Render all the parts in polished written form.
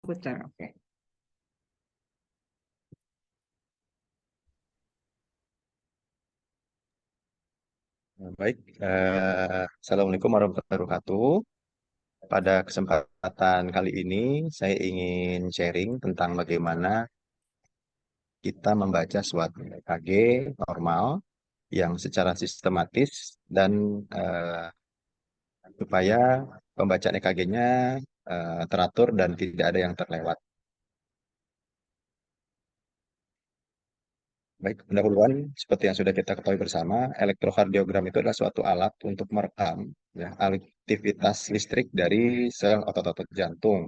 Putar, oke. Baik, Assalamualaikum warahmatullahi wabarakatuh. Pada kesempatan kali ini, saya ingin sharing tentang bagaimana kita membaca suatu EKG normal yang secara sistematis dan supaya pembacaan EKG-nya teratur dan tidak ada yang terlewat. Baik, pendahuluan seperti yang sudah kita ketahui bersama, elektrokardiogram itu adalah suatu alat untuk merekam ya, aktivitas listrik dari sel otot-otot jantung.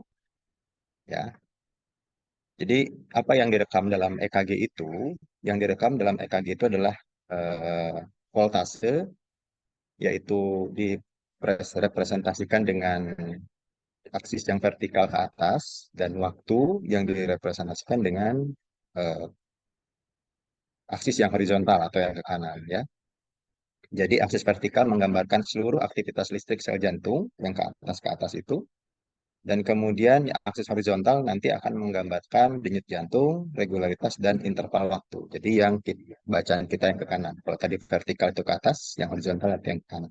Ya, jadi apa yang direkam dalam EKG itu, yang direkam dalam EKG itu adalah eh, voltase, yaitu direpresentasikan dengan aksis yang vertikal ke atas, dan waktu yang direpresentasikan dengan eh, aksis yang horizontal atau yang ke kanan. Ya. Jadi aksis vertikal menggambarkan seluruh aktivitas listrik sel jantung yang ke atas itu. Dan kemudian aksis horizontal nanti akan menggambarkan denyut jantung, regularitas, dan interval waktu. Jadi yang bacaan kita yang ke kanan. Kalau tadi vertikal itu ke atas, yang horizontal nanti yang ke kanan.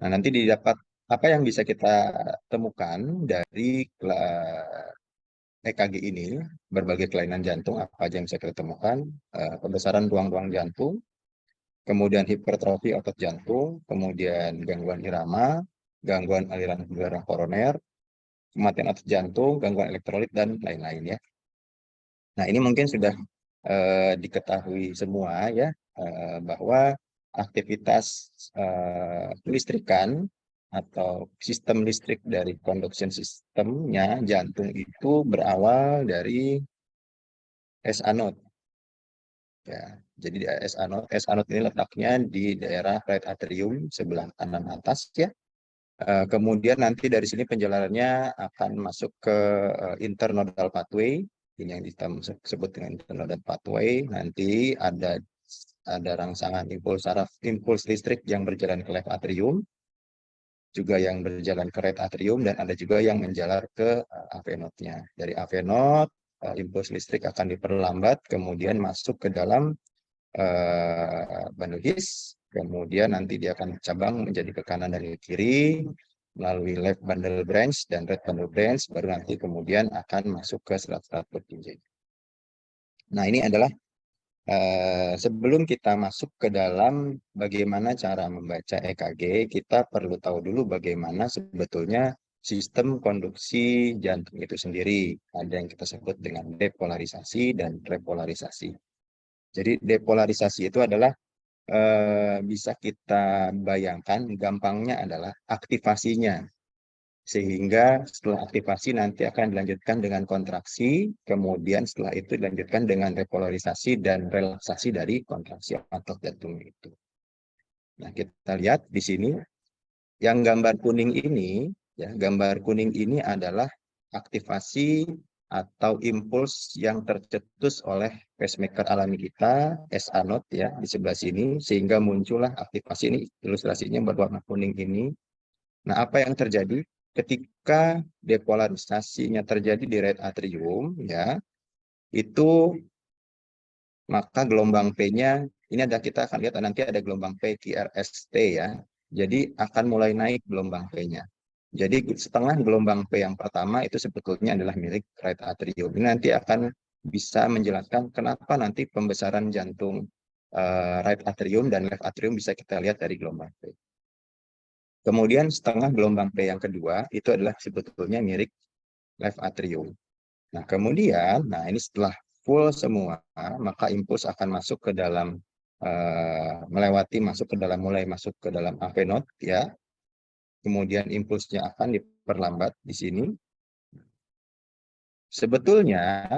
Nah, nanti didapat apa yang bisa kita temukan dari EKG ini, berbagai kelainan jantung, apa aja yang bisa kita temukan, pembesaran ruang-ruang jantung, kemudian hipertrofi otot jantung, kemudian gangguan irama, gangguan aliran darah koroner, kematian otot jantung, gangguan elektrolit, dan lain-lain ya. Nah, ini mungkin sudah diketahui semua ya, bahwa aktivitas listrikan atau sistem listrik dari conduction sistemnya jantung itu berawal dari S anode. Ya, jadi di S anode ini letaknya di daerah right atrium sebelah kanan atas ya. Kemudian nanti dari sini penjalanannya akan masuk ke internodal pathway, ini yang kita sebut dengan internodal pathway. Nanti ada rangsangan impuls saraf, impuls listrik yang berjalan ke left atrium, juga yang berjalan ke right atrium, dan ada juga yang menjalar ke AV node-nya. Dari AV node, impuls listrik akan diperlambat, kemudian masuk ke dalam bundle His, kemudian nanti dia akan cabang menjadi ke kanan dan ke kiri melalui left bundle branch dan right bundle branch, baru nanti kemudian akan masuk ke serat-serat bertinjau. Nah, ini adalah sebelum kita masuk ke dalam bagaimana cara membaca EKG, kita perlu tahu dulu bagaimana sebetulnya sistem konduksi jantung itu sendiri. Ada yang kita sebut dengan depolarisasi dan repolarisasi. Jadi depolarisasi itu adalah bisa kita bayangkan, gampangnya adalah aktivasinya. Sehingga setelah aktivasi nanti akan dilanjutkan dengan kontraksi, kemudian setelah itu dilanjutkan dengan repolarisasi dan relaksasi dari kontraksi otot jantung itu. Nah, kita lihat di sini, yang gambar kuning ini, ya, gambar kuning ini adalah aktivasi atau impuls yang tercetus oleh pacemaker alami kita, S anode ya, di sebelah sini, sehingga muncullah aktivasi ini, ilustrasinya berwarna kuning ini. Nah, apa yang terjadi ketika depolarisasinya terjadi di right atrium, ya, itu maka gelombang P-nya, ini ada, kita akan lihat nanti ada gelombang P QRST ya. Jadi akan mulai naik gelombang P-nya. Jadi setengah gelombang P yang pertama itu sebetulnya adalah milik right atrium. Ini nanti akan bisa menjelaskan kenapa nanti pembesaran jantung right atrium dan left atrium bisa kita lihat dari gelombang P. Kemudian setengah gelombang P yang kedua itu adalah sebetulnya milik left atrium. Nah, kemudian, nah ini setelah full semua, maka impuls akan masuk ke dalam, mulai masuk ke dalam AV node, ya. Kemudian impulsnya akan diperlambat di sini. Sebetulnya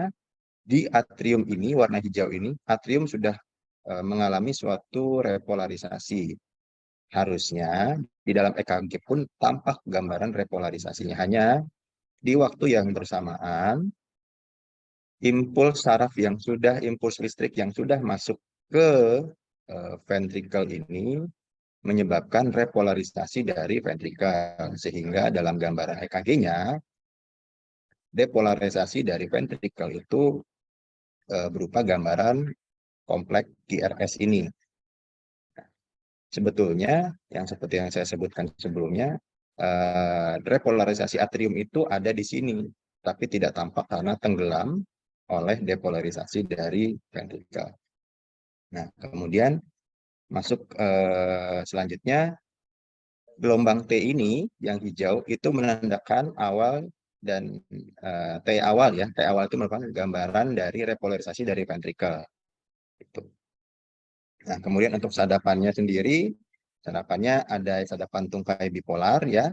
di atrium ini, warna hijau ini, atrium sudah mengalami suatu repolarisasi. Harusnya di dalam EKG pun tampak gambaran repolarisasinya. Hanya di waktu yang bersamaan, impuls listrik yang sudah masuk ke ventricle ini menyebabkan repolarisasi dari ventricle, sehingga dalam gambaran EKG-nya depolarisasi dari ventricle itu berupa gambaran kompleks QRS ini. Sebetulnya, yang seperti yang saya sebutkan sebelumnya, repolarisasi atrium itu ada di sini, tapi tidak tampak karena tenggelam oleh depolarisasi dari ventricle. Nah, kemudian masuk selanjutnya, gelombang T ini yang hijau itu menandakan awal dan T awal ya. T awal itu merupakan gambaran dari repolarisasi dari ventricle. Itu. Nah, kemudian untuk sadapannya sendiri, sadapannya ada sadapan tungkai bipolar ya,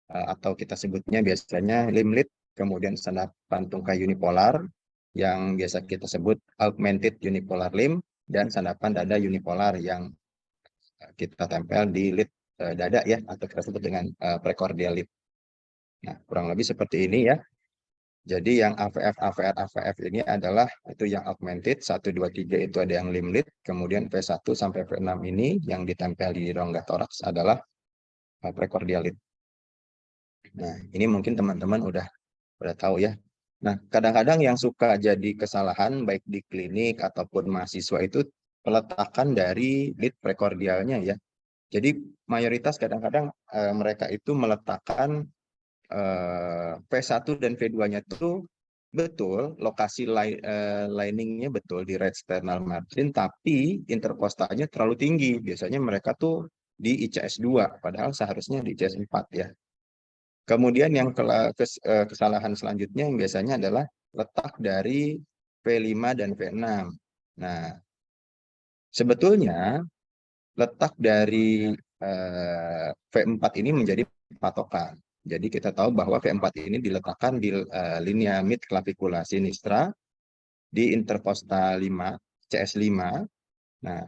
atau kita sebutnya biasanya limlit, kemudian sadapan tungkai unipolar yang biasa kita sebut augmented unipolar limb, dan sadapan dada unipolar yang kita tempel di lid dada ya, atau kita sebut dengan precordial lid. Nah, kurang lebih seperti ini ya. Jadi yang AVF, AVR, AVF ini adalah itu yang augmented, 1, 2, 3 itu ada yang limb lead, kemudian V1 sampai V6 ini yang ditempel di rongga toraks adalah precordial lead. Nah, ini mungkin teman-teman udah tahu ya. Nah, kadang-kadang yang suka jadi kesalahan baik di klinik ataupun mahasiswa itu peletakan dari lead precordialnya ya. Jadi mayoritas kadang-kadang mereka itu meletakkan V1 dan V2-nya itu betul, lokasi liningnya betul di right sternal margin, tapi interkostalnya terlalu tinggi. Biasanya mereka tuh di ICS 2, padahal seharusnya di ICS 4 ya. Kemudian yang kesalahan selanjutnya yang biasanya adalah letak dari V5 dan V6. Nah, sebetulnya letak dari V4 ini menjadi patokan. Jadi kita tahu bahwa V4 ini diletakkan di linea mid clavicula sinistra di intercostal 5, CS5. Nah,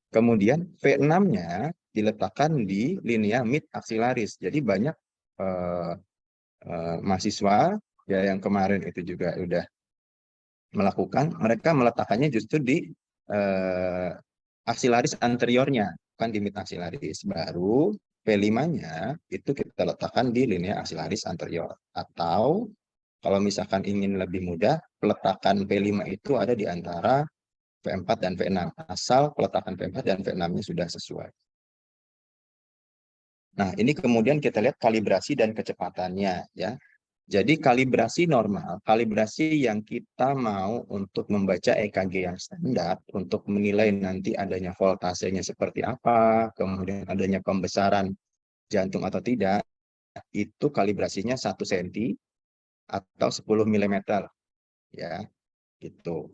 kemudian V6-nya diletakkan di linea mid axillaris. Jadi banyak mahasiswa ya yang kemarin itu juga udah melakukan, mereka meletakkannya justru di aksilaris anteriornya, bukan di mid aksilaris. Baru V5-nya itu kita letakkan di linea aksilaris anterior. Atau kalau misalkan ingin lebih mudah, peletakan V5 itu ada di antara V4 dan V6. Asal peletakan V4 dan V6-nya sudah sesuai. Nah, ini kemudian kita lihat kalibrasi dan kecepatannya ya. Jadi kalibrasi normal, kalibrasi yang kita mau untuk membaca EKG yang standar, untuk menilai nanti adanya voltasenya seperti apa, kemudian adanya pembesaran jantung atau tidak, itu kalibrasinya 1 cm atau 10 mm. Ya, gitu.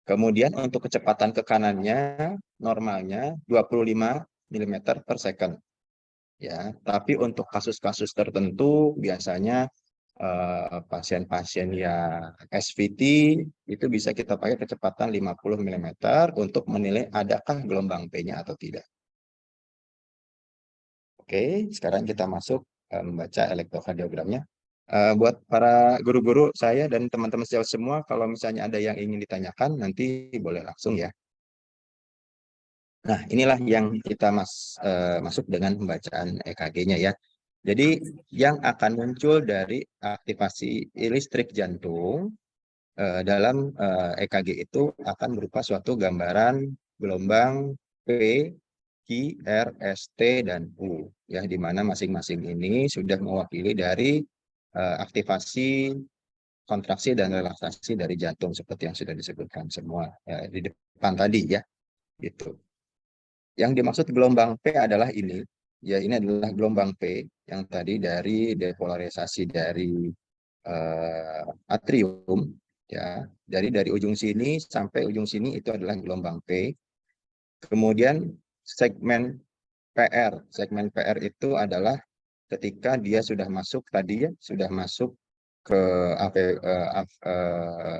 Kemudian untuk kecepatan ke kanannya, normalnya 25 mm per second. Ya, tapi untuk kasus-kasus tertentu biasanya pasien-pasien yang SVT itu bisa kita pakai kecepatan 50 mm untuk menilai adakah gelombang P-nya atau tidak. Oke, sekarang kita masuk membaca elektrokardiogramnya. Buat para guru-guru saya dan teman-teman sejauh semua, kalau misalnya ada yang ingin ditanyakan, nanti boleh langsung ya. Nah, inilah yang kita masuk dengan pembacaan EKG-nya ya. Jadi yang akan muncul dari aktivasi listrik jantung dalam EKG itu akan berupa suatu gambaran gelombang P, Q, R, S, T, dan U. Ya, di mana masing-masing ini sudah mewakili dari aktivasi, kontraksi, dan relaksasi dari jantung seperti yang sudah disebutkan semua di depan tadi ya. Gitu. Yang dimaksud gelombang P adalah ini. Ya, ini adalah gelombang P yang tadi dari depolarisasi dari atrium ya. Dari ujung sini sampai ujung sini itu adalah gelombang P. Kemudian segmen PR. Segmen PR itu adalah ketika dia sudah masuk tadi ya, sudah masuk ke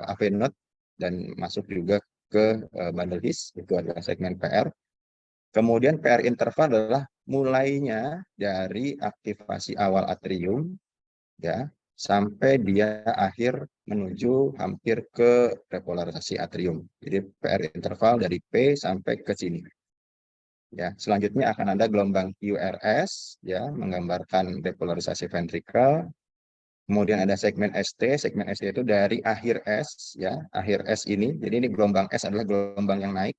AV node dan masuk juga ke bundle His, itu adalah segmen PR. Kemudian PR interval adalah mulainya dari aktivasi awal atrium ya sampai dia akhir menuju hampir ke repolarisasi atrium. Jadi PR interval dari P sampai ke sini. Ya, selanjutnya akan ada gelombang QRS ya menggambarkan depolarisasi ventricle. Kemudian ada segmen ST. Segmen ST itu dari akhir S, ya, akhir S ini. Jadi ini gelombang S adalah gelombang yang naik,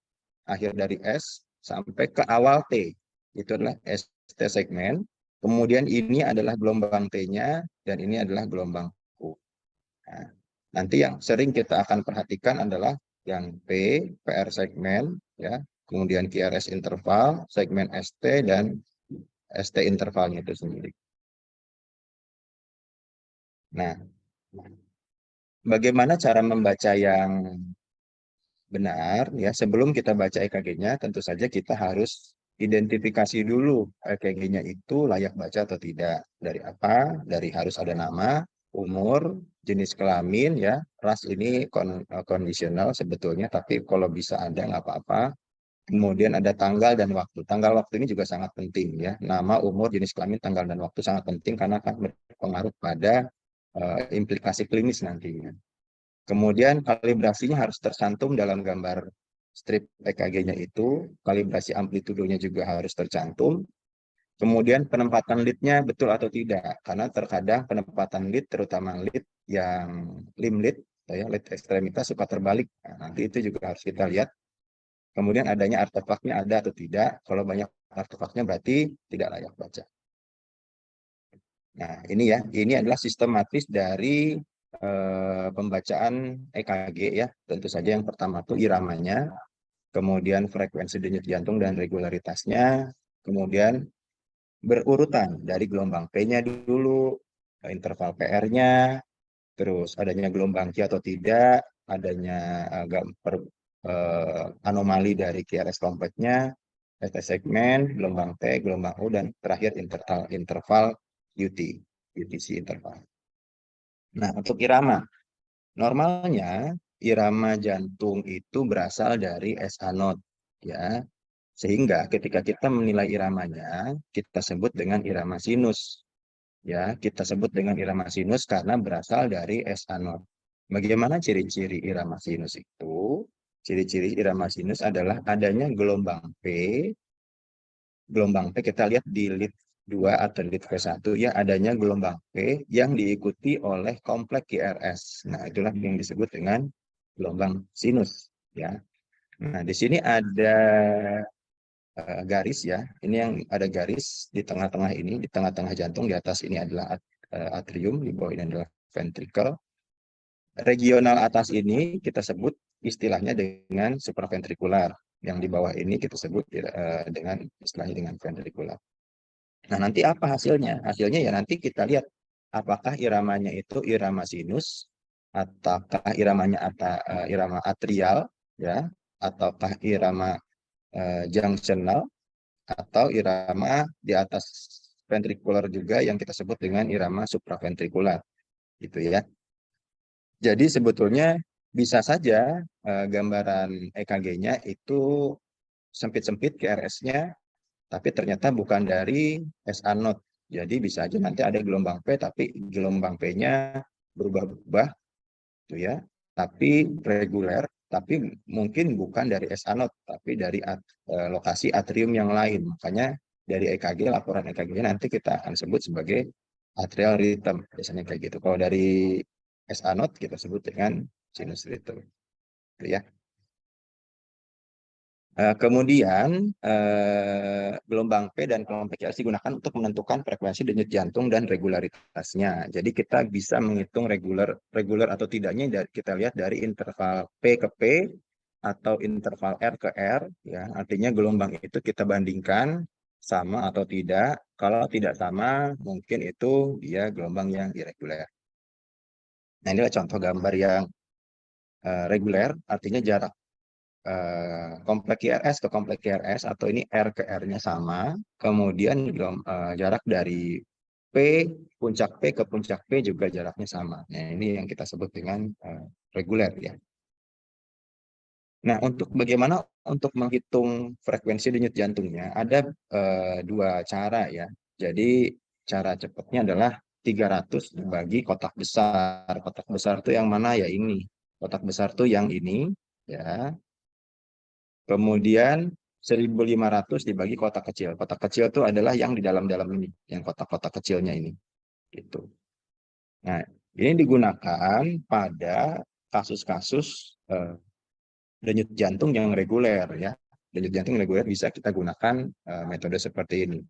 akhir dari S sampai ke awal T. Itu adalah ST segmen. Kemudian ini adalah gelombang T-nya dan ini adalah gelombang Q. Nah, nanti yang sering kita akan perhatikan adalah yang P, PR segmen, ya, kemudian QRS interval, segmen ST, dan ST intervalnya itu sendiri. Nah, bagaimana cara membaca yang benar? Ya, sebelum kita baca EKG-nya, tentu saja kita harus identifikasi dulu EKG-nya itu layak baca atau tidak. Dari apa? Dari harus ada nama, umur, jenis kelamin, ya. Ras ini kondisional sebetulnya, tapi kalau bisa ada nggak apa-apa. Kemudian ada tanggal dan waktu. Tanggal waktu ini juga sangat penting, ya. Nama, umur, jenis kelamin, tanggal dan waktu sangat penting karena akan berpengaruh pada implikasi klinis nantinya. Kemudian kalibrasinya harus tercantum dalam gambar strip EKG-nya itu. Kalibrasi amplitudonya juga harus tercantum. Kemudian penempatan lead-nya betul atau tidak. Karena terkadang penempatan lead, terutama lead yang limb lead, ya, lead ekstremitas suka terbalik. Nah, nanti itu juga harus kita lihat. Kemudian adanya artefaknya ada atau tidak. Kalau banyak artefaknya berarti tidak layak baca. Nah, ini ya, ini adalah sistematis dari pembacaan EKG, ya. Tentu saja yang pertama itu iramanya, kemudian frekuensi denyut jantung dan regularitasnya, kemudian berurutan dari gelombang P-nya dulu, interval PR-nya, terus adanya gelombang Q atau tidak, adanya anomali dari QRS kompleknya, ST segmen, gelombang T, gelombang U, dan terakhir interval UT, UTC interval. Nah, untuk irama, normalnya irama jantung itu berasal dari SA node, ya. Sehingga ketika kita menilai iramanya, kita sebut dengan irama sinus. Ya, kita sebut dengan irama sinus karena berasal dari SA node. Bagaimana ciri-ciri irama sinus itu? Ciri-ciri irama sinus adalah adanya gelombang P. Gelombang P kita lihat di lead 2 atau lead V1, ya, adanya gelombang P yang diikuti oleh kompleks QRS. Nah, itulah yang disebut dengan gelombang sinus, ya. Nah, di sini ada garis, ya. Ini yang ada garis di tengah-tengah ini, di tengah-tengah jantung, di atas ini adalah atrium, di bawah ini adalah ventricle. Regional atas ini kita sebut istilahnya dengan supraventrikular. Yang di bawah ini kita sebut dengan istilahnya dengan ventrikular. Nah, nanti apa hasilnya? Hasilnya ya nanti kita lihat apakah iramanya itu irama sinus, ataukah iramanya irama atrial, ya, ataukah irama junctional, atau irama di atas ventrikular juga yang kita sebut dengan irama supraventrikular, gitu ya. Jadi sebetulnya bisa saja gambaran EKG-nya itu sempit-sempit QRS-nya, tapi ternyata bukan dari SA node. Jadi bisa aja nanti ada gelombang P, tapi gelombang P-nya berubah-ubah, gitu ya. Tapi reguler, tapi mungkin bukan dari SA node, tapi dari lokasi atrium yang lain. Makanya dari EKG, laporan EKG-nya nanti kita akan sebut sebagai atrial rhythm, biasanya kayak gitu. Kalau dari SA node kita sebut dengan sinus rhythm, gitu ya. Kemudian gelombang P dan gelombang PQRS digunakan untuk menentukan frekuensi denyut jantung dan regularitasnya. Jadi kita bisa menghitung reguler atau tidaknya kita lihat dari interval P ke P atau interval R ke R, ya. Artinya gelombang itu kita bandingkan sama atau tidak. Kalau tidak sama, mungkin itu dia gelombang yang irregular. Nah, inilah contoh gambar yang reguler, artinya jarak kompleks QRS ke kompleks QRS, atau ini R ke R-nya sama, kemudian jarak dari P, puncak P ke puncak P juga jaraknya sama. Nah, ini yang kita sebut dengan reguler, ya. Nah, untuk bagaimana untuk menghitung frekuensi denyut jantungnya, ada dua cara, ya. Jadi cara cepatnya adalah 300 dibagi kotak besar. Kotak besar itu yang mana? Ya ini. Kotak besar itu yang ini, ya. Kemudian 1.500 dibagi kotak kecil. Kotak kecil itu adalah yang di dalam-dalam ini, yang kotak-kotak kecilnya ini. Gitu. Nah, ini digunakan pada kasus-kasus denyut jantung yang reguler ya. Denyut jantung reguler bisa kita gunakan metode seperti ini.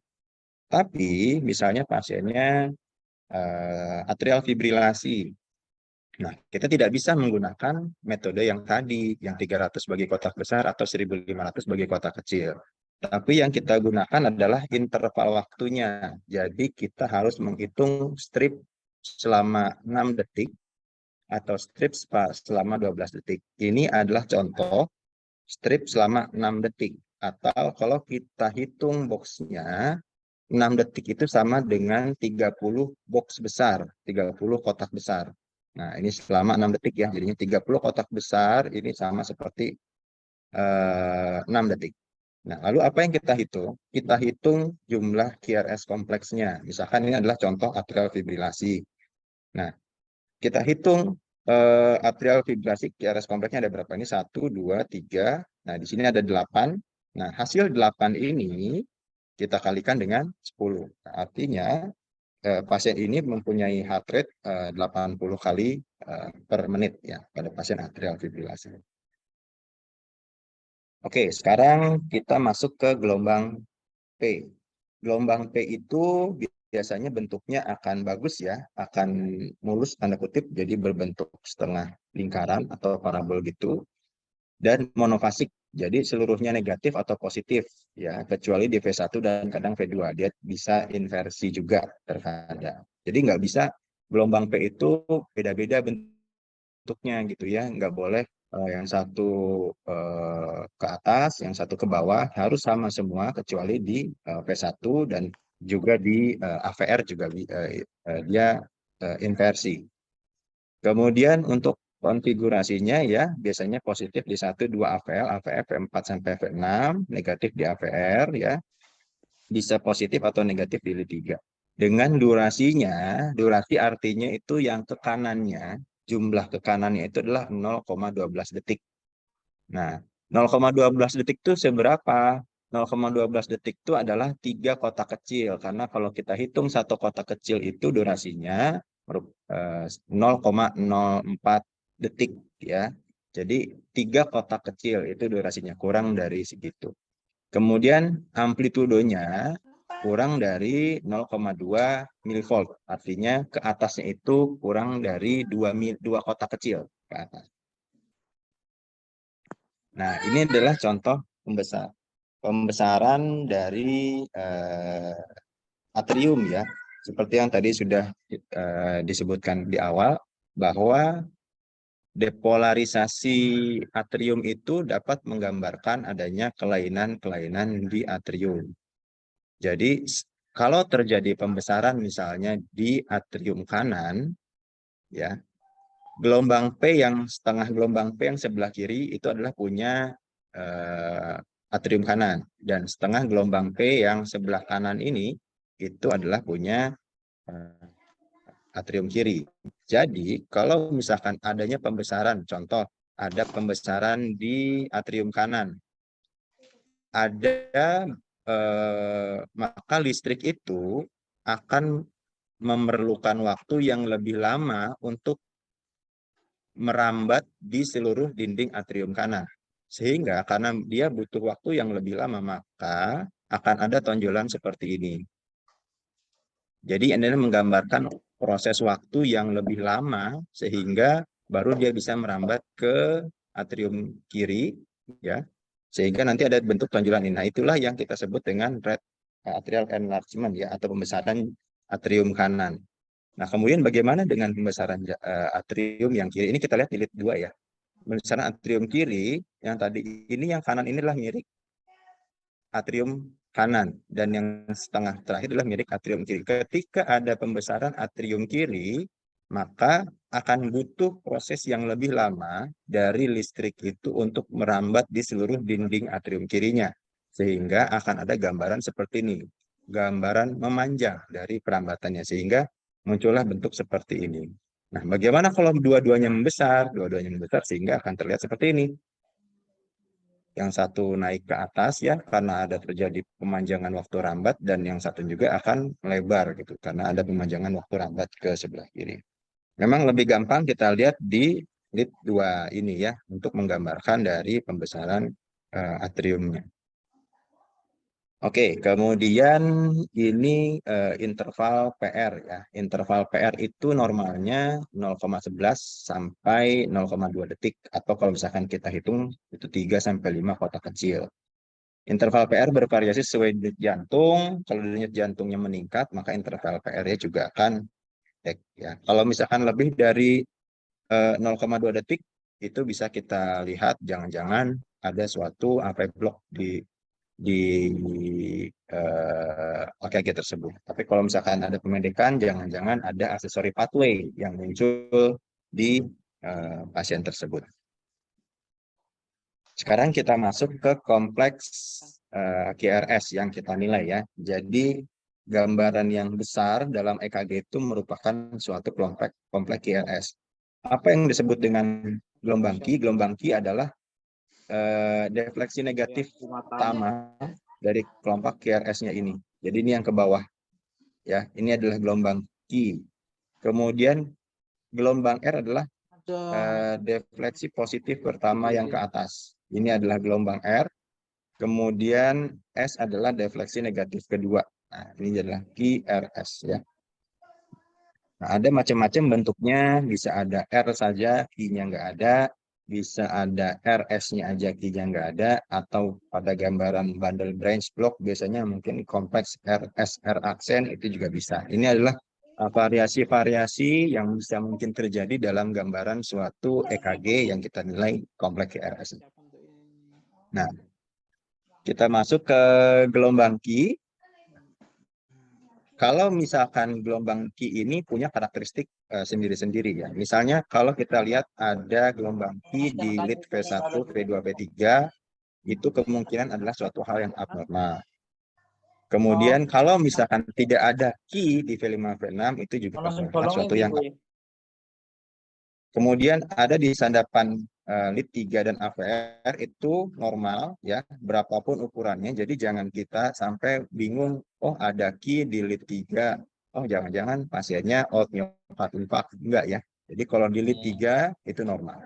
Tapi misalnya pasiennya atrial fibrilasi. Nah, kita tidak bisa menggunakan metode yang tadi, yang 300 bagi kotak besar atau 1.500 bagi kotak kecil. Tapi yang kita gunakan adalah interval waktunya. Jadi kita harus menghitung strip selama 6 detik atau strip selama 12 detik. Ini adalah contoh strip selama 6 detik. Atau kalau kita hitung boxnya, 6 detik itu sama dengan 30 box besar, 30 kotak besar. Nah, ini selama 6 detik ya, jadinya 30 kotak besar, ini sama seperti 6 detik. Nah, lalu apa yang kita hitung? Kita hitung jumlah QRS kompleksnya. Misalkan ini adalah contoh atrial fibrilasi. Nah, kita hitung atrial fibrilasi QRS kompleksnya ada berapa? Ini 1, 2, 3. Nah, di sini ada 8. Nah, hasil 8 ini kita kalikan dengan 10. Nah, artinya pasien ini mempunyai heart rate 80 kali per menit ya pada pasien atrial fibrilasi. Oke, sekarang kita masuk ke gelombang P. Gelombang P itu biasanya bentuknya akan bagus ya, akan mulus tanda kutip, jadi berbentuk setengah lingkaran atau parabol gitu, dan monofasik, jadi seluruhnya negatif atau positif ya, kecuali di V1 dan kadang V2, dia bisa inversi juga terkadang. Jadi nggak bisa gelombang P itu beda-beda bentuknya gitu ya, nggak boleh yang satu ke atas, yang satu ke bawah, harus sama semua kecuali di P1 dan juga di AVR juga dia inversi. Kemudian untuk konfigurasinya ya biasanya positif di 1, 2 AVL, AVF V4 sampai V6, negatif di AVR ya. Bisa positif atau negatif di L3. Dengan durasinya, durasi artinya itu yang ke kanannya, jumlah ke kanannya itu adalah 0,12 detik. Nah, 0,12 detik itu seberapa? 0,12 detik itu adalah 3 kotak kecil. Karena kalau kita hitung satu kotak kecil itu durasinya 0,04 detik ya. Jadi 3 kotak kecil itu durasinya, kurang dari segitu. Kemudian amplitudonya kurang dari 0,2 milivolt. Artinya ke atasnya itu kurang dari 2 kotak kecil ke atas. Nah, ini adalah contoh pembesaran dari atrium ya. Seperti yang tadi sudah disebutkan di awal, bahwa depolarisasi atrium itu dapat menggambarkan adanya kelainan-kelainan di atrium. Jadi kalau terjadi pembesaran misalnya di atrium kanan, ya, gelombang P yang setengah gelombang P yang sebelah kiri itu adalah punya atrium kanan, dan setengah gelombang P yang sebelah kanan ini itu adalah punya atrium kiri. Jadi kalau misalkan adanya pembesaran, contoh ada pembesaran di atrium kanan, ada maka listrik itu akan memerlukan waktu yang lebih lama untuk merambat di seluruh dinding atrium kanan. Sehingga karena dia butuh waktu yang lebih lama, maka akan ada tonjolan seperti ini. Jadi ini menggambarkan proses waktu yang lebih lama sehingga baru dia bisa merambat ke atrium kiri ya. Sehingga nanti ada bentuk tonjolan ini. Nah, itulah yang kita sebut dengan red atrial enlargement ya, atau pembesaran atrium kanan. Nah, kemudian bagaimana dengan pembesaran atrium yang kiri? Ini kita lihat di lead 2 ya. Pembesaran atrium kiri yang tadi ini, yang kanan inilah mirip atrium kanan, dan yang setengah terakhir adalah milik atrium kiri. Ketika ada pembesaran atrium kiri, maka akan butuh proses yang lebih lama dari listrik itu untuk merambat di seluruh dinding atrium kirinya. Sehingga akan ada gambaran seperti ini. Gambaran memanjang dari perambatannya, sehingga muncullah bentuk seperti ini. Nah, bagaimana kalau dua-duanya membesar? Dua-duanya membesar sehingga akan terlihat seperti ini. Yang satu naik ke atas ya karena ada terjadi pemanjangan waktu rambat, dan yang satu juga akan melebar gitu karena ada pemanjangan waktu rambat ke sebelah kiri. Memang lebih gampang kita lihat di lead 2 ini ya, untuk menggambarkan dari pembesaran atriumnya. Oke, kemudian ini interval PR ya. Interval PR itu normalnya 0,11 sampai 0,2 detik, atau kalau misalkan kita hitung itu 3 sampai 5 kotak kecil. Interval PR bervariasi sesuai denyut jantung. Kalau denyut jantungnya meningkat, maka interval PR-nya juga akan naik ya. Kalau misalkan lebih dari 0,2 detik, itu bisa kita lihat jangan-jangan ada suatu AV block di AKG tersebut. Tapi kalau misalkan ada pemendekan, jangan-jangan ada aksesori pathway yang muncul di pasien tersebut. Sekarang kita masuk ke kompleks QRS yang kita nilai ya. Jadi gambaran yang besar dalam EKG itu merupakan suatu kompleks QRS. Apa yang disebut dengan gelombang Q? Gelombang Q adalah defleksi negatif utama dari kelompok QRS-nya ini. Jadi ini yang ke bawah ya. Ini adalah gelombang Q. Kemudian gelombang R adalah defleksi positif pertama yang ke atas. Ini adalah gelombang R. Kemudian S adalah defleksi negatif kedua. Nah, ini adalah QRS ya. Nah, ada macam-macam bentuknya, bisa ada R saja, Q-nya nggak ada, bisa ada RS-nya aja, Q-nya nggak ada, atau pada gambaran bundle branch block, biasanya mungkin kompleks RSR aksen, itu juga bisa. Ini adalah variasi-variasi yang bisa mungkin terjadi dalam gambaran suatu EKG yang kita nilai kompleks RS. Nah, kita masuk ke gelombang Q. Kalau misalkan gelombang Q ini punya karakteristik sendiri-sendiri ya. Misalnya kalau kita lihat ada gelombang Q di lead V1, V2, V3, itu kemungkinan adalah suatu hal yang abnormal. Kemudian kalau misalkan tidak ada Q di V5, V6, itu juga adalah suatu yang abnormal. Kemudian ada di sandapan lead 3 dan AVR itu normal ya, berapapun ukurannya. Jadi jangan kita sampai bingung, oh ada Q di lead 3, oh jangan-jangan pasiennya out myocardial infarct. Enggak ya. Jadi kalau di lead 3 itu normal.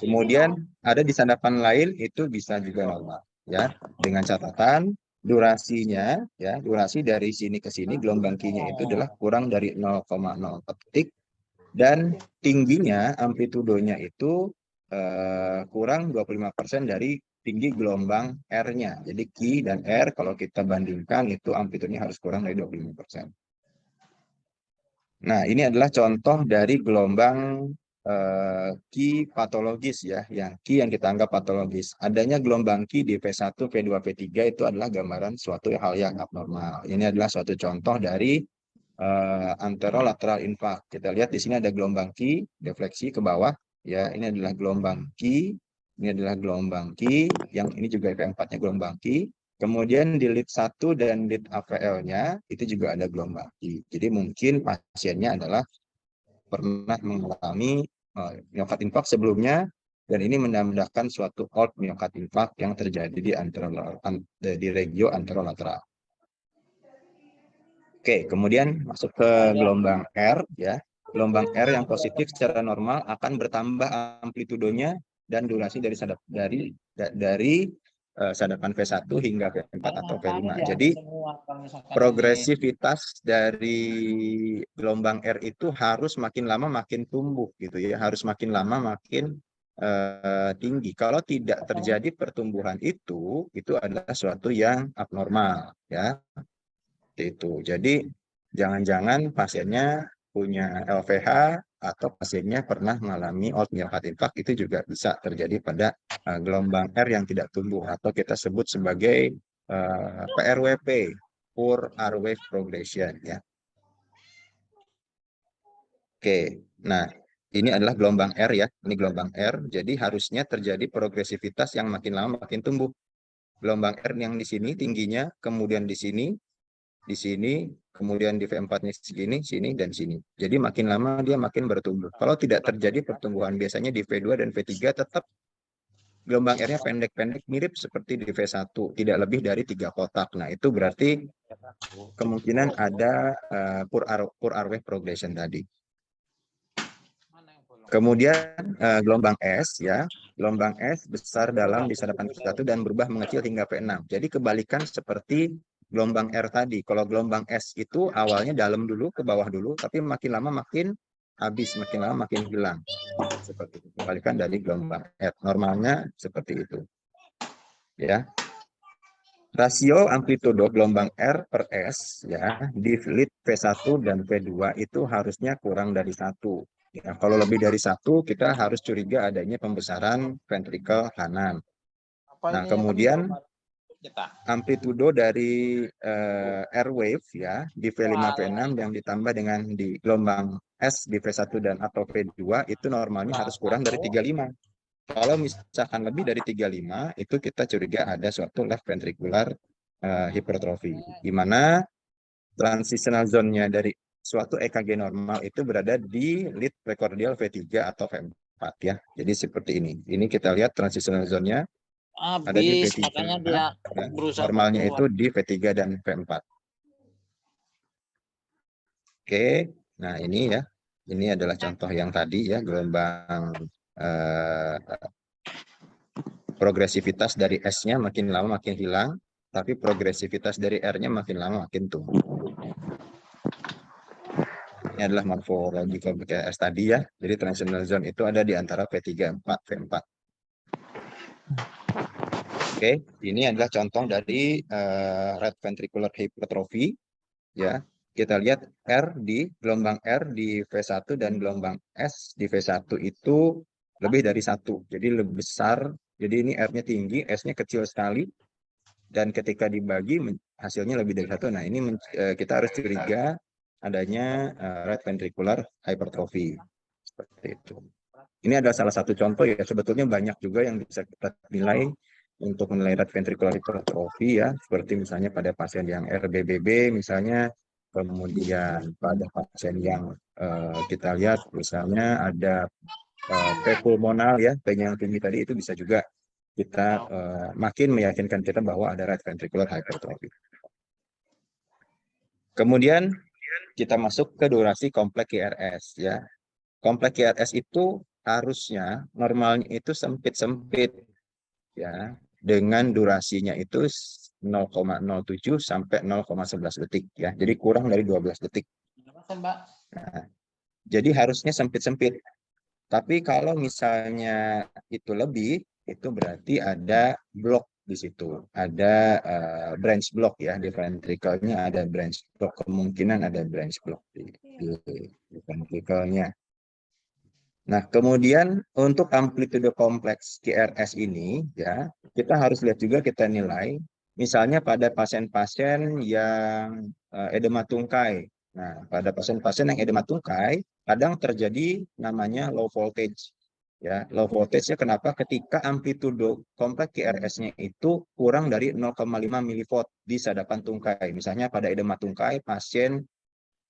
Kemudian ada di sandapan lain itu bisa juga normal ya, dengan catatan durasinya ya, durasi dari sini ke sini gelombang Q-nya itu adalah kurang dari 0,04 detik, dan tingginya amplitudonya itu kurang 25% dari tinggi gelombang R-nya. Jadi Q dan R kalau kita bandingkan itu amplitudenya harus kurang dari 25%. Nah, ini adalah contoh dari gelombang Q patologis ya, yang Q yang kita anggap patologis. Adanya gelombang Q di V1, V2, V3 itu adalah gambaran suatu hal yang abnormal. Ini adalah suatu contoh dari anterolateral infarct. Kita lihat di sini ada gelombang Q, defleksi ke bawah. Ya, ini adalah gelombang Q, ini adalah gelombang Q, yang ini juga V4-nya gelombang Q. Kemudian di lead 1 dan lead AVL-nya itu juga ada gelombang Q. Jadi mungkin pasiennya adalah pernah mengalami myocard infarct sebelumnya, dan ini menandakan suatu old myocard infarct yang terjadi di regio anterolateral. Oke, kemudian masuk ke gelombang R ya. Gelombang R yang positif secara normal akan bertambah amplitudonya dan durasi dari sadapan V1 hingga V4 atau V5. Jadi progresivitas dari gelombang R itu harus makin lama makin tumbuh gitu ya, harus makin lama makin tinggi. Kalau tidak terjadi pertumbuhan itu adalah suatu yang abnormal ya. Itu. Jadi jangan-jangan pasiennya punya LVH atau pasiennya pernah mengalami old myocardial infarct, itu juga bisa terjadi pada gelombang R yang tidak tumbuh atau kita sebut sebagai PRWP, poor R wave progression ya. Oke, nah ini adalah gelombang R ya, ini gelombang R. Jadi harusnya terjadi progresivitas yang makin lama makin tumbuh. Gelombang R yang di sini tingginya, kemudian di sini, kemudian di V4-nya segini, sini, dan sini. Jadi makin lama dia makin bertumbuh. Kalau tidak terjadi pertumbuhan, biasanya di V2 dan V3 tetap gelombang R-nya pendek-pendek, mirip seperti di V1, tidak lebih dari 3 kotak. Nah, itu berarti kemungkinan ada poor R wave progression tadi. Kemudian gelombang S ya, gelombang S besar dalam di sadapan P1 dan berubah mengecil hingga P6. Jadi kebalikan seperti gelombang R tadi. Kalau gelombang S itu awalnya dalam dulu ke bawah dulu, tapi makin lama makin habis, makin lama makin hilang. Seperti itu. Kebalikan dari gelombang R. Normalnya seperti itu. Ya. Rasio amplitudo gelombang R per S ya di fluid P1 dan P2 itu harusnya kurang dari 1. Ya, kalau lebih dari 1 kita harus curiga adanya pembesaran ventrikel kanan. Nah, kemudian amplitudo dari air wave ya di V5 V6 yang ditambah dengan di gelombang S di V1 dan atau V2 itu normalnya harus kurang dari 35. Kalau misalkan lebih dari 35, itu kita curiga ada suatu left ventricular hipertrofi, di mana transitional zone-nya dari suatu EKG normal itu berada di lead precordial V3 atau V4 ya. Jadi seperti ini. Ini kita lihat transitional zone-nya ada di Habis, V3 makanya dia dan berusaha normalnya keluar. itu di V3 dan V4. Oke, nah ini ya. Ini adalah contoh yang tadi ya, gelombang progresivitas dari S-nya makin lama makin hilang, tapi progresivitas dari R-nya makin lama makin tumbuh. Ini adalah morfologi KRS tadi ya. Jadi transitional zone itu ada di antara V3, 4, V4. Oke, ini adalah contoh dari right ventricular hypertrophy. Ya, kita lihat R di gelombang R di V1 dan gelombang S di V1 itu lebih dari 1. Jadi lebih besar. Jadi ini R-nya tinggi, S-nya kecil sekali. Dan ketika dibagi hasilnya lebih dari 1. Nah, ini kita harus curiga adanya right ventricular hypertrophy. Seperti itu. Ini adalah salah satu contoh ya. Sebetulnya banyak juga yang bisa kita nilai untuk menilai right ventricular hypertrophy ya. Seperti misalnya pada pasien yang RBBB misalnya. Kemudian pada pasien yang kita lihat misalnya ada P pulmonal ya, P-nya yang tinggi tadi itu bisa juga kita makin meyakinkan kita bahwa ada right ventricular hypertrophy. Kemudian kita masuk ke durasi kompleks QRS ya. Kompleks QRS itu harusnya normalnya itu sempit-sempit ya, dengan durasinya itu 0,07 sampai 0,11 detik ya. Jadi kurang dari 12 detik. Nah, jadi harusnya sempit-sempit. Tapi kalau misalnya itu lebih, itu berarti ada blok di situ. Ada branch block ya, di ventrikelnya ada branch block. Kemungkinan ada branch block di ventrikelnya. Nah, kemudian untuk amplitude kompleks QRS ini, ya kita harus lihat juga kita nilai, misalnya pada pasien-pasien yang edema tungkai. Nah, pada pasien-pasien yang edema tungkai, kadang terjadi namanya low voltage. Ya, low voltage-nya kenapa? Ketika amplitude kompleks QRS-nya itu kurang dari 0,5 mV di sadapan tungkai. Misalnya pada edema tungkai, pasien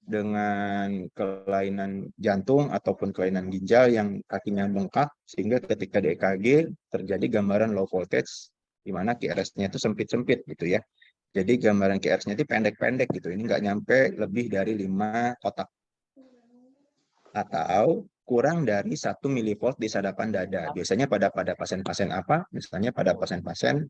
dengan kelainan jantung ataupun kelainan ginjal yang kakinya bengkak, sehingga ketika di EKG terjadi gambaran low voltage, di mana QRS-nya itu sempit-sempit gitu ya. Jadi gambaran QRS-nya itu pendek-pendek gitu, ini nggak nyampe lebih dari 5 kotak. Atau kurang dari 1 mV di sadapan dada. Biasanya pada pasien-pasien apa? Misalnya pada pasien-pasien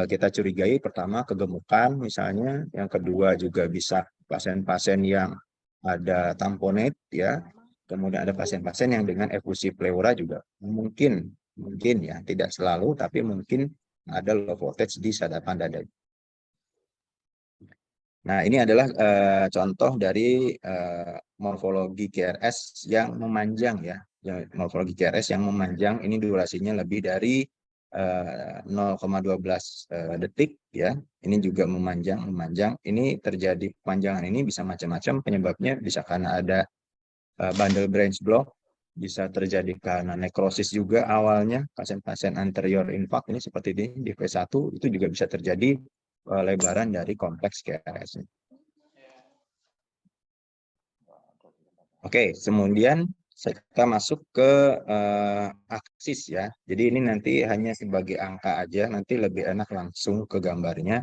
kita curigai pertama kegemukan misalnya, yang kedua juga bisa pasien-pasien yang ada tamponade ya, kemudian ada pasien-pasien yang dengan efusi pleura juga mungkin ya, tidak selalu tapi mungkin ada low voltage di sadapan dada. Nah, ini adalah contoh dari morfologi QRS yang memanjang ya. Morfologi QRS yang memanjang ini durasinya lebih dari 0,12 detik ya. Ini juga memanjang. Ini terjadi panjangan ini bisa macam-macam penyebabnya, bisa karena ada bundle branch block, bisa terjadi karena nekrosis juga awalnya pasien-pasien anterior infark ini seperti di V1 itu juga bisa terjadi lebaran dari kompleks QRS. Oke, kemudian kita masuk ke aksis ya. Jadi ini nanti hanya sebagai angka aja, nanti lebih enak langsung ke gambarnya.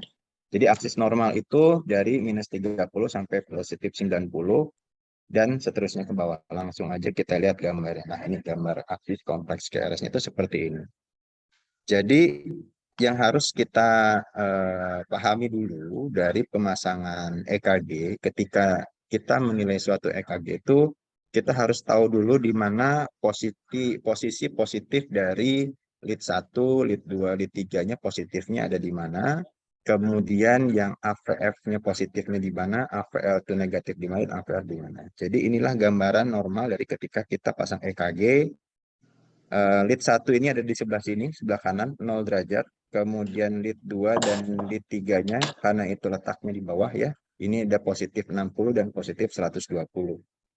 Jadi aksis normal itu dari -30 sampai +90. dan seterusnya ke bawah. Langsung aja kita lihat gambarnya. Nah, ini gambar aksis kompleks KRS-nya itu seperti ini. Jadi yang harus kita pahami dulu dari pemasangan EKG, ketika kita menilai suatu EKG itu, kita harus tahu dulu di mana posisi positif dari lead 1, lead 2, lead 3-nya positifnya ada di mana. Kemudian yang AVF-nya positifnya di mana, AVL itu negatif di mana, AVR di mana. Jadi inilah gambaran normal dari ketika kita pasang EKG. Lead 1 ini ada di sebelah sini, sebelah kanan, 0 derajat. Kemudian lead 2 dan lead 3-nya, karena itu letaknya di bawah ya. Ini ada positif 60 dan positif 120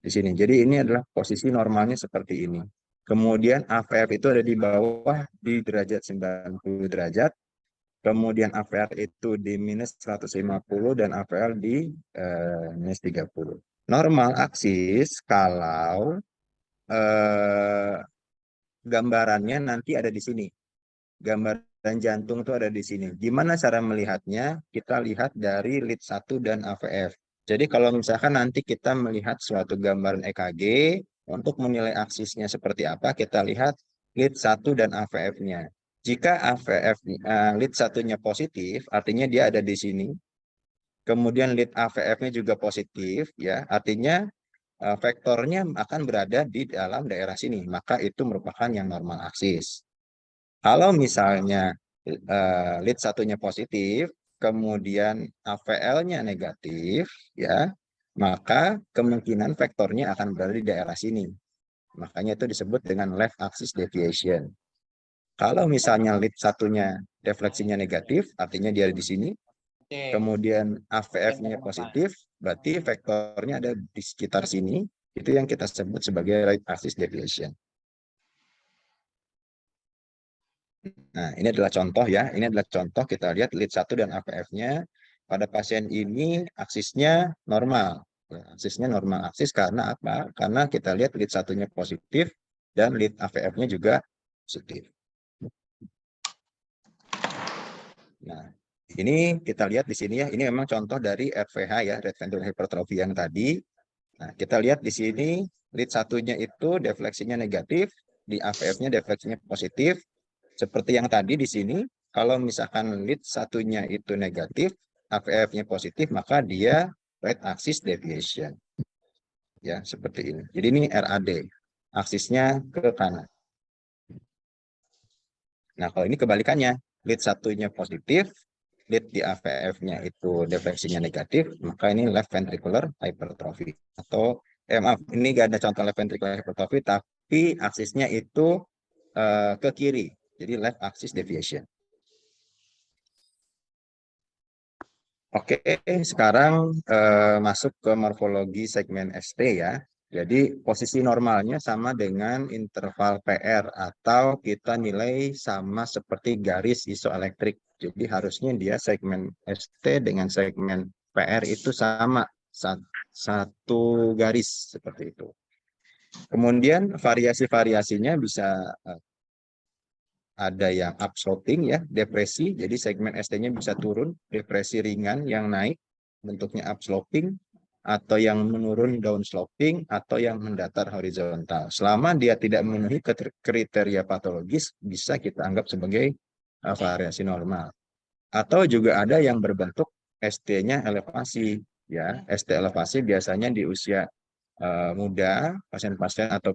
di sini. Jadi ini adalah posisi normalnya seperti ini. Kemudian AVF itu ada di bawah di derajat 90 derajat. Kemudian AVR itu di minus 150 dan AVL di minus 30. Normal aksis kalau eh, gambarannya nanti ada di sini. Gambaran jantung itu ada di sini. Gimana cara melihatnya? Kita lihat dari lead 1 dan AVF. Jadi kalau misalkan nanti kita melihat suatu gambaran EKG, untuk menilai aksisnya seperti apa, kita lihat lead 1 dan AVF-nya. Jika AVF lead 1-nya positif, artinya dia ada di sini. Kemudian lead AVF-nya juga positif, ya, artinya vektornya akan berada di dalam daerah sini, maka itu merupakan yang normal aksis. Kalau misalnya lead 1-nya positif, kemudian AVL-nya negatif, ya, maka kemungkinan vektornya akan berada di daerah sini. Makanya itu disebut dengan left axis deviation. Kalau misalnya lead 1-nya defleksinya negatif, artinya dia ada di sini, kemudian AVF-nya positif, berarti vektornya ada di sekitar sini, itu yang kita sebut sebagai right axis deviation. Nah, ini adalah contoh ya, ini adalah contoh kita lihat lead 1 dan AVF-nya. Pada pasien ini aksisnya normal. Aksisnya normal aksis karena apa? Karena kita lihat lead 1-nya positif dan lead AVF-nya juga positif. Nah, ini kita lihat di sini ya, ini memang contoh dari RVH ya, right ventricular hypertrophy yang tadi. Nah, kita lihat di sini lead 1-nya itu defleksinya negatif, di AVF-nya defleksinya positif. Seperti yang tadi di sini, kalau misalkan lead 1-nya itu negatif, AVF-nya positif, maka dia right axis deviation. Ya, seperti ini. Jadi ini RAD, aksisnya ke kanan. Nah, kalau ini kebalikannya, lead 1-nya positif, lead di AVF-nya itu defleksinya negatif, maka ini left ventricular hypertrophy. Atau, maaf, ini nggak ada contoh left ventricular hypertrophy, tapi aksisnya itu ke kiri. Jadi left axis deviation. Oke, sekarang masuk ke morfologi segmen ST ya. Jadi posisi normalnya sama dengan interval PR atau kita nilai sama seperti garis isoelektrik. Jadi harusnya dia segmen ST dengan segmen PR itu sama, satu garis seperti itu. Kemudian variasi-variasinya bisa ada yang upsloping ya, depresi, jadi segmen ST-nya bisa turun, depresi ringan yang naik, bentuknya upsloping, atau yang menurun downsloping, atau yang mendatar horizontal. Selama dia tidak memenuhi kriteria patologis, bisa kita anggap sebagai variasi normal. Atau juga ada yang berbentuk ST-nya elevasi, ya, ST elevasi biasanya di usia muda, pasien-pasien atau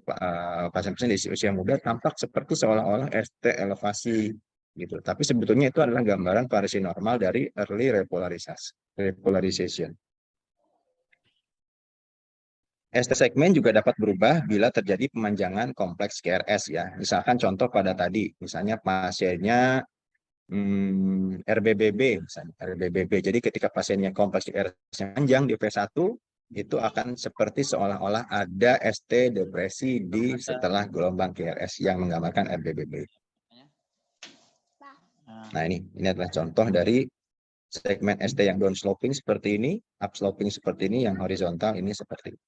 pasien-pasien di usia muda tampak seperti seolah-olah ST elevasi gitu. Tapi sebetulnya itu adalah gambaran variasi normal dari early repolarization. ST segmen juga dapat berubah bila terjadi pemanjangan kompleks KRS ya. Misalkan contoh pada tadi, misalnya pasiennya RBBB misalnya, RBBB. Jadi ketika pasiennya kompleks KRS panjang di V1 itu akan seperti seolah-olah ada ST depresi di setelah gelombang KRS yang menggambarkan RBBB. Nah, ini adalah contoh dari segmen ST yang downsloping seperti ini, upsloping seperti ini, yang horizontal ini seperti ini.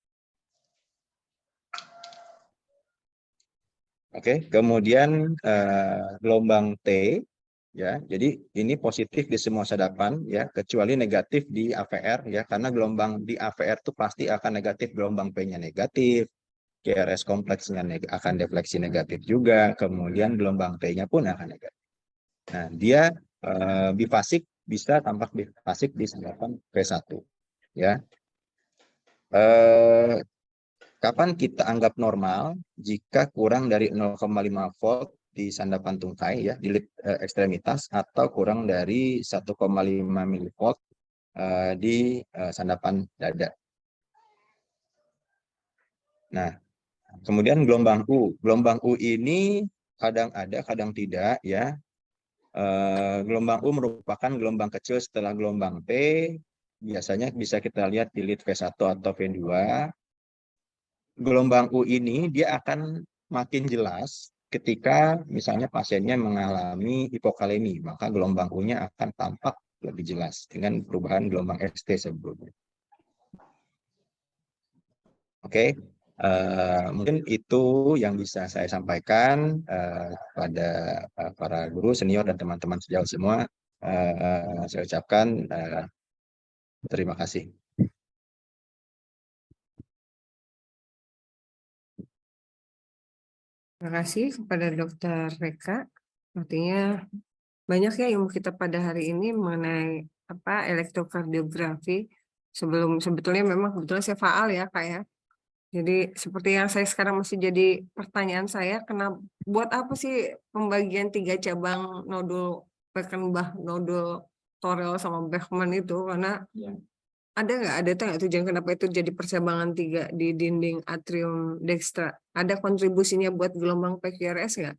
Oke, kemudian gelombang T ya. Jadi ini positif di semua sadapan ya, kecuali negatif di AVR ya, karena gelombang di AVR itu pasti akan negatif, gelombang P-nya negatif, QRS kompleksnya akan defleksi negatif juga, kemudian gelombang T-nya pun akan negatif. Nah, dia bifasik bisa tampak bifasik di sadapan P1 ya. Kapan kita anggap normal jika kurang dari 0,5 volt di sandapan tungkai ya, di lid ekstremitas, atau kurang dari 1,5 milivolt di sandapan dada. Nah, kemudian gelombang U. Gelombang U ini kadang ada, kadang tidak ya. Gelombang U merupakan gelombang kecil setelah gelombang P. Biasanya bisa kita lihat di lid V1 atau V2. Gelombang U ini dia akan makin jelas ketika misalnya pasiennya mengalami hipokalemi, maka gelombang U-nya akan tampak lebih jelas dengan perubahan gelombang ST sebelumnya. Oke, mungkin itu yang bisa saya sampaikan pada para guru, senior, dan teman-teman sejauh semua. Saya ucapkan terima kasih. Terima kasih kepada Dr. Reka. Artinya banyak ya ilmu kita pada hari ini mengenai elektrokardiografi. Sebetulnya memang kebetulan saya faal ya Kak ya. Jadi seperti yang saya sekarang masih jadi pertanyaan saya, buat apa sih pembagian 3 cabang nodul Beckenbach, nodul Torel sama Bachmann itu? Karena ada nggak tujuan kenapa itu jadi percabangan 3 di dinding atrium dextra? Ada kontribusinya buat gelombang PQRS nggak?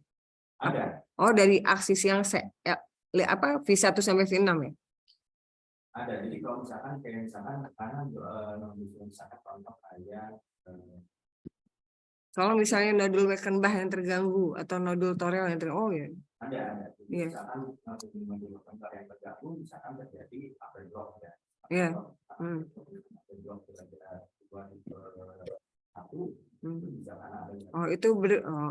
Ada. Oh, dari aksis yang V1 sampai V6 ya? Ada. Jadi kalau misalkan karena misalkan contoh kayak kalau misalnya nodul Beckenbach yang terganggu atau nodul Torel yang terganggu, oh ya. Ada. Iya. Misalkan nodul Beckenbach yang terganggu, misalkan terjadi upper block ya. Iya. Oh,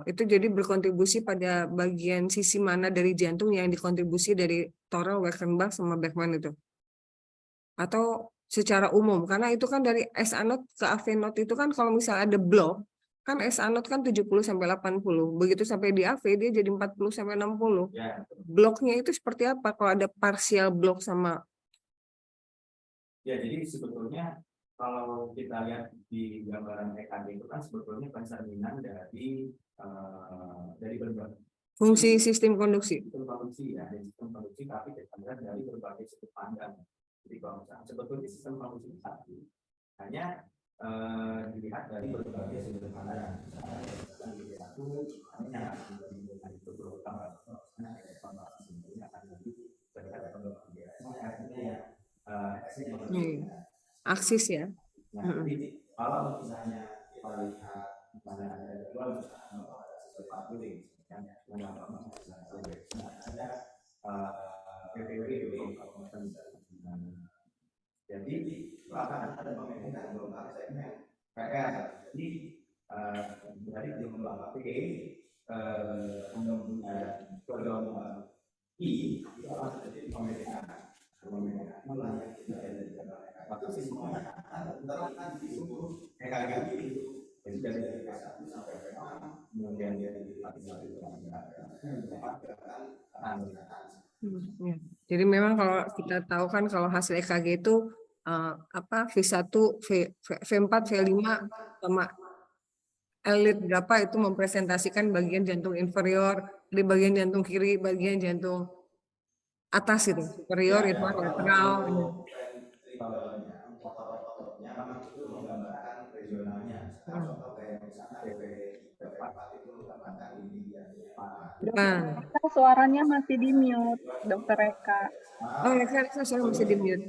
itu jadi berkontribusi pada bagian sisi mana dari jantung yang dikontribusi dari Torel, Beckenbach sama Bachmann itu? Atau secara umum, karena itu kan dari SA node ke AV node itu kan kalau misalnya ada blok, kan SA node kan 70 sampai 80. Begitu sampai di AV dia jadi 40 sampai 60. Ya. Bloknya itu seperti apa kalau ada partial blok sama? Ya, jadi sebetulnya kalau kita lihat di gambaran EKG itu kan sebetulnya pencerminan dari berbagai fungsi sistem konduksi. Sistem konduksi ya, dari sistem konduksi, tapi kita lihat dari berbagai sudut pandang. Jadi kalau sebetulnya sistem konduksi satu hanya dilihat dari berbagai sudut pandang. Misalnya di satu hanya akan itu terutama aksis ya. Nah, jadi kalau misalnya kita lihat misalnya ada dua misalnya ada building yang ada PPW jadi akan ada pemetaan gelombang segmen PR. Jadi dari gelombang P kemudian gelombang I itu akan terjadi pemetaan itulah yang kita lihat. Maka semuanya terletak di seluruh EKG itu. Jadi dari P1 sampai P6, kemudian dari P1 sampai Jadi memang kalau kita tahu kan kalau hasil EKG itu V1, V4, V5 sama elit berapa itu mempresentasikan bagian jantung inferior, di bagian jantung kiri, bagian jantung atas itu, superior itu lateral. foto-fotonya memang itu menggambarkan regionalnya. Contoh kayak misalnya DP4 itu menggambarkan ini Suaranya masih di mute, Dokter Eka. Oh, Eka saya masih di mute.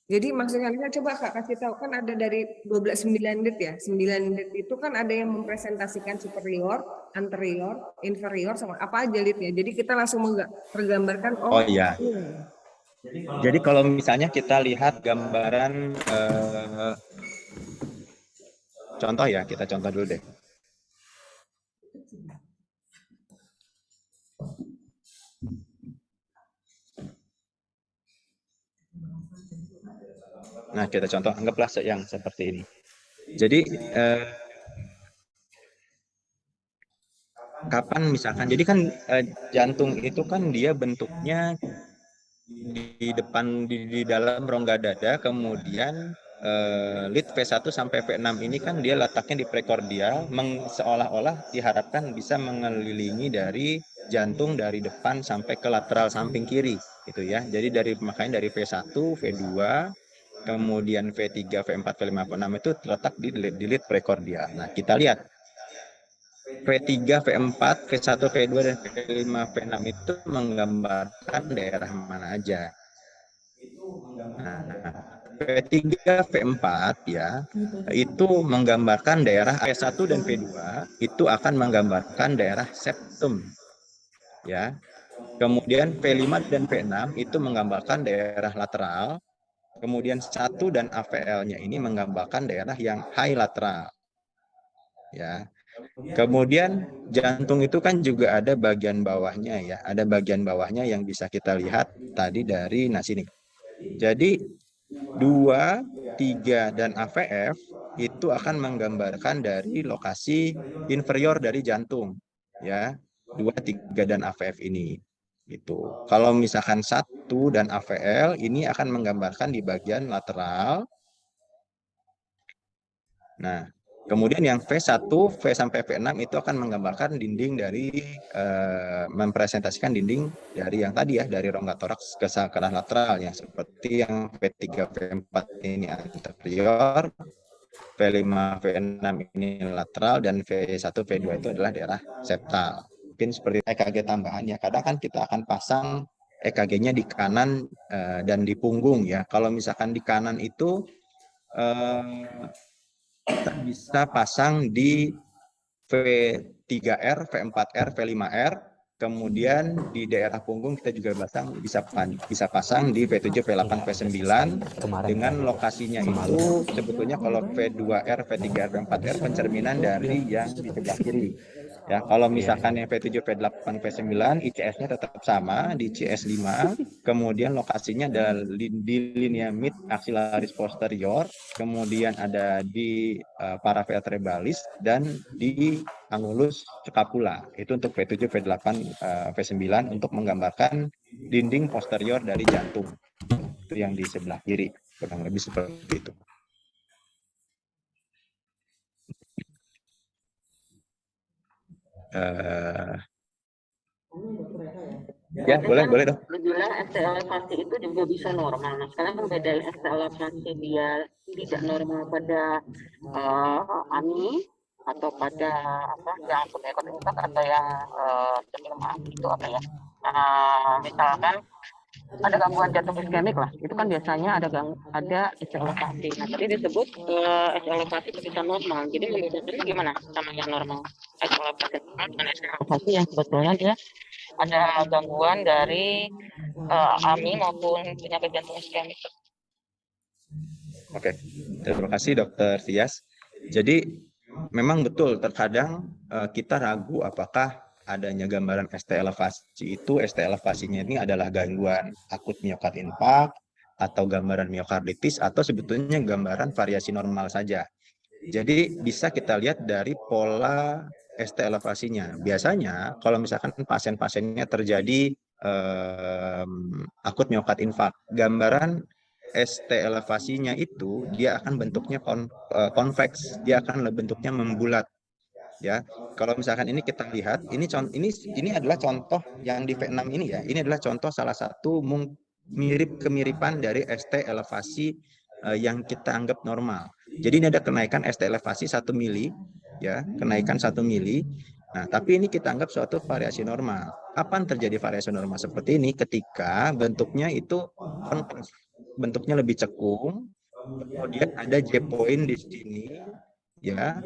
Jadi maksudnya coba Kak kasih tahu kan ada dari 9 lead ya. 9 lead itu kan ada yang mempresentasikan superior, anterior, inferior sama apa aja leadnya. Jadi kita langsung tergambarkan oh iya. Jadi kalau misalnya kita lihat gambaran contoh ya, kita contoh dulu deh. Nah, kita contoh anggaplah yang seperti ini. Jadi kapan misalkan, jadi kan jantung itu kan dia bentuknya di depan di dalam rongga dada, kemudian lead V1 sampai V6 ini kan dia letaknya di prekordial, seolah-olah diharapkan bisa mengelilingi dari jantung dari depan sampai ke lateral samping kiri gitu ya. Jadi makanya dari V1, V2, kemudian V3, V4, V5, V6 itu terletak di lead prekordial. Nah, kita lihat V3, V4, V1, V2, dan V5, V6 itu menggambarkan daerah mana aja. Nah, V3, V4 ya, itu menggambarkan daerah V1 dan V2 itu akan menggambarkan daerah septum. Ya. Kemudian V5 dan V6 itu menggambarkan daerah lateral. Kemudian 1 dan AVL-nya ini menggambarkan daerah yang high lateral. Ya. Kemudian jantung itu kan juga ada bagian bawahnya ya, ada bagian bawahnya yang bisa kita lihat tadi dari sini. Jadi 2, 3, dan AVF itu akan menggambarkan dari lokasi inferior dari jantung ya. 2, 3, dan AVF ini. Gitu. Kalau misalkan 1 dan AVL ini akan menggambarkan di bagian lateral. Nah, kemudian yang V1, V sampai V6 itu akan menggambarkan dinding dari mempresentasikan dinding dari yang tadi ya, dari rongga toraks ke arah lateral yang seperti yang V3, V4 ini anterior, V5, V6 ini lateral, dan V1, V2 itu adalah daerah septal. Mungkin seperti EKG tambahan ya, kadang kan kita akan pasang EKG-nya di kanan dan di punggung ya. Kalau misalkan di kanan itu kita bisa pasang di V3R, V4R, V5R, kemudian di daerah punggung kita juga bisa pasang di V7, V8, V9 dengan lokasinya itu sebetulnya kalau V2R, V3R, V4R pencerminan dari yang di sebelah kiri. Ya, kalau misalkan yang V7, V8, V9 ICS-nya tetap sama di CS5, kemudian lokasinya ada di linea mid axillaris posterior, kemudian ada di paravertebralis dan di angulus scapula. Itu untuk V7, V8, V9 untuk menggambarkan dinding posterior dari jantung. Itu yang di sebelah kiri, kurang lebih seperti itu. Ya, boleh dong. Dibilang ST elevasi itu juga bisa normal. Nah, sekarang membedain ST elevasi dia tidak normal pada AMI atau pada yang ekonomi atau yang itu apa ya? Misalkan ada gangguan jantung iskemik lah, itu kan biasanya ada ST elevasi. Nah, tadi disebut ST elevasi bisa normal. Jadi membedakannya gimana sama yang normal? ST elevasi normal dengan ST elevasi yang sebetulnya dia ada gangguan dari AMI maupun penyakit jantung iskemik. Oke, terima kasih Dokter Tias. Jadi memang betul terkadang kita ragu apakah adanya gambaran ST elevasi itu ST elevasinya ini adalah gangguan akut miokard infark atau gambaran miokarditis atau sebetulnya gambaran variasi normal saja. Jadi bisa kita lihat dari pola ST elevasinya. Biasanya kalau misalkan pasien-pasiennya terjadi akut miokard infark, gambaran ST elevasinya itu dia akan bentuknya konveks, dia akan bentuknya membulat. Ya, kalau misalkan ini kita lihat, ini adalah contoh yang di V6 ini ya. Ini adalah contoh salah satu kemiripan dari ST elevasi yang kita anggap normal. Jadi ini ada kenaikan ST elevasi 1 mili, ya, kenaikan 1 mili. Nah, tapi ini kita anggap suatu variasi normal. Kapan terjadi variasi normal seperti ini? Ketika bentuknya itu bentuknya lebih cekung, kemudian ada J point di sini, ya.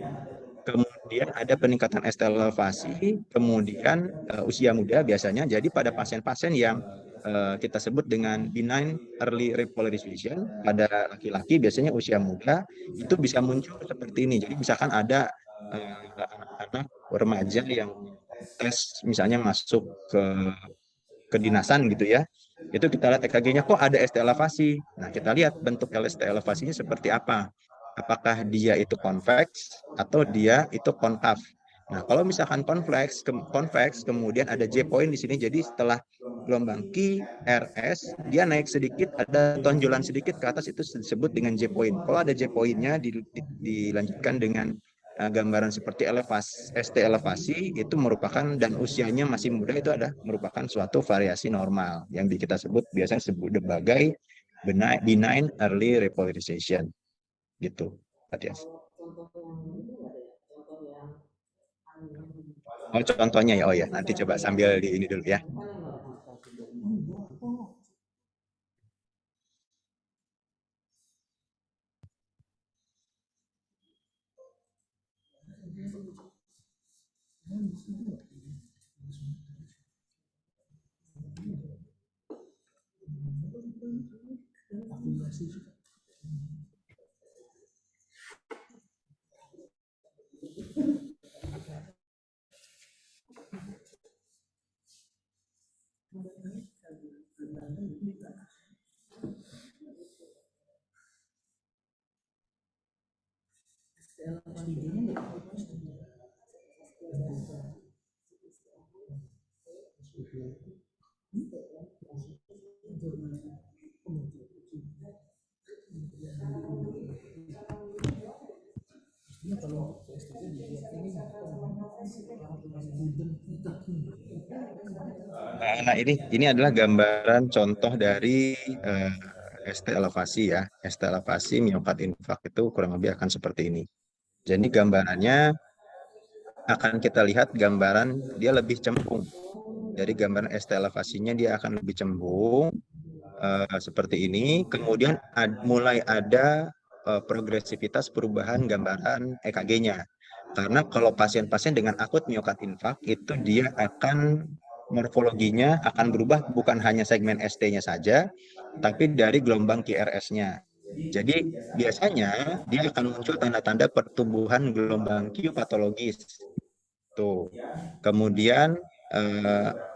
Kemudian ada peningkatan ST elevasi, kemudian usia muda biasanya. Jadi pada pasien-pasien yang kita sebut dengan benign early repolarization, pada laki-laki biasanya usia muda, itu bisa muncul seperti ini. Jadi misalkan ada anak-anak remaja yang tes misalnya masuk ke kedinasan gitu ya, Itu kita lihat EKG-nya kok ada ST elevasi. Nah, kita lihat bentuk ST elevasinya seperti apa. Apakah dia itu konveks atau dia itu konkav. Nah, kalau misalkan konveks kemudian ada J point di sini. Jadi setelah gelombang QRS, dia naik sedikit, ada tonjolan sedikit ke atas, itu disebut dengan J point. Kalau ada J point-nya dilanjutkan dengan gambaran seperti ST elevasi, itu merupakan, dan usianya masih muda, itu ada merupakan suatu variasi normal yang kita sebut biasanya sebagai benign early repolarization gitu, Matias. Oh, contohnya ya. Oh ya, nanti coba sambil di ini dulu ya. Nah, ini adalah gambaran contoh dari ST elevasi ya. ST elevasi miokard infark itu kurang lebih akan seperti ini. Jadi gambarannya akan kita lihat gambaran dia lebih cembung. Dari gambaran ST elevasinya dia akan lebih cembung seperti ini. Kemudian mulai ada progresivitas perubahan gambaran EKG-nya. Karena kalau pasien-pasien dengan akut miokard infark itu dia akan morfologinya akan berubah bukan hanya segmen ST-nya saja, tapi dari gelombang QRS-nya. Jadi biasanya dia akan muncul tanda-tanda pertumbuhan gelombang Q patologis. Tuh. Kemudian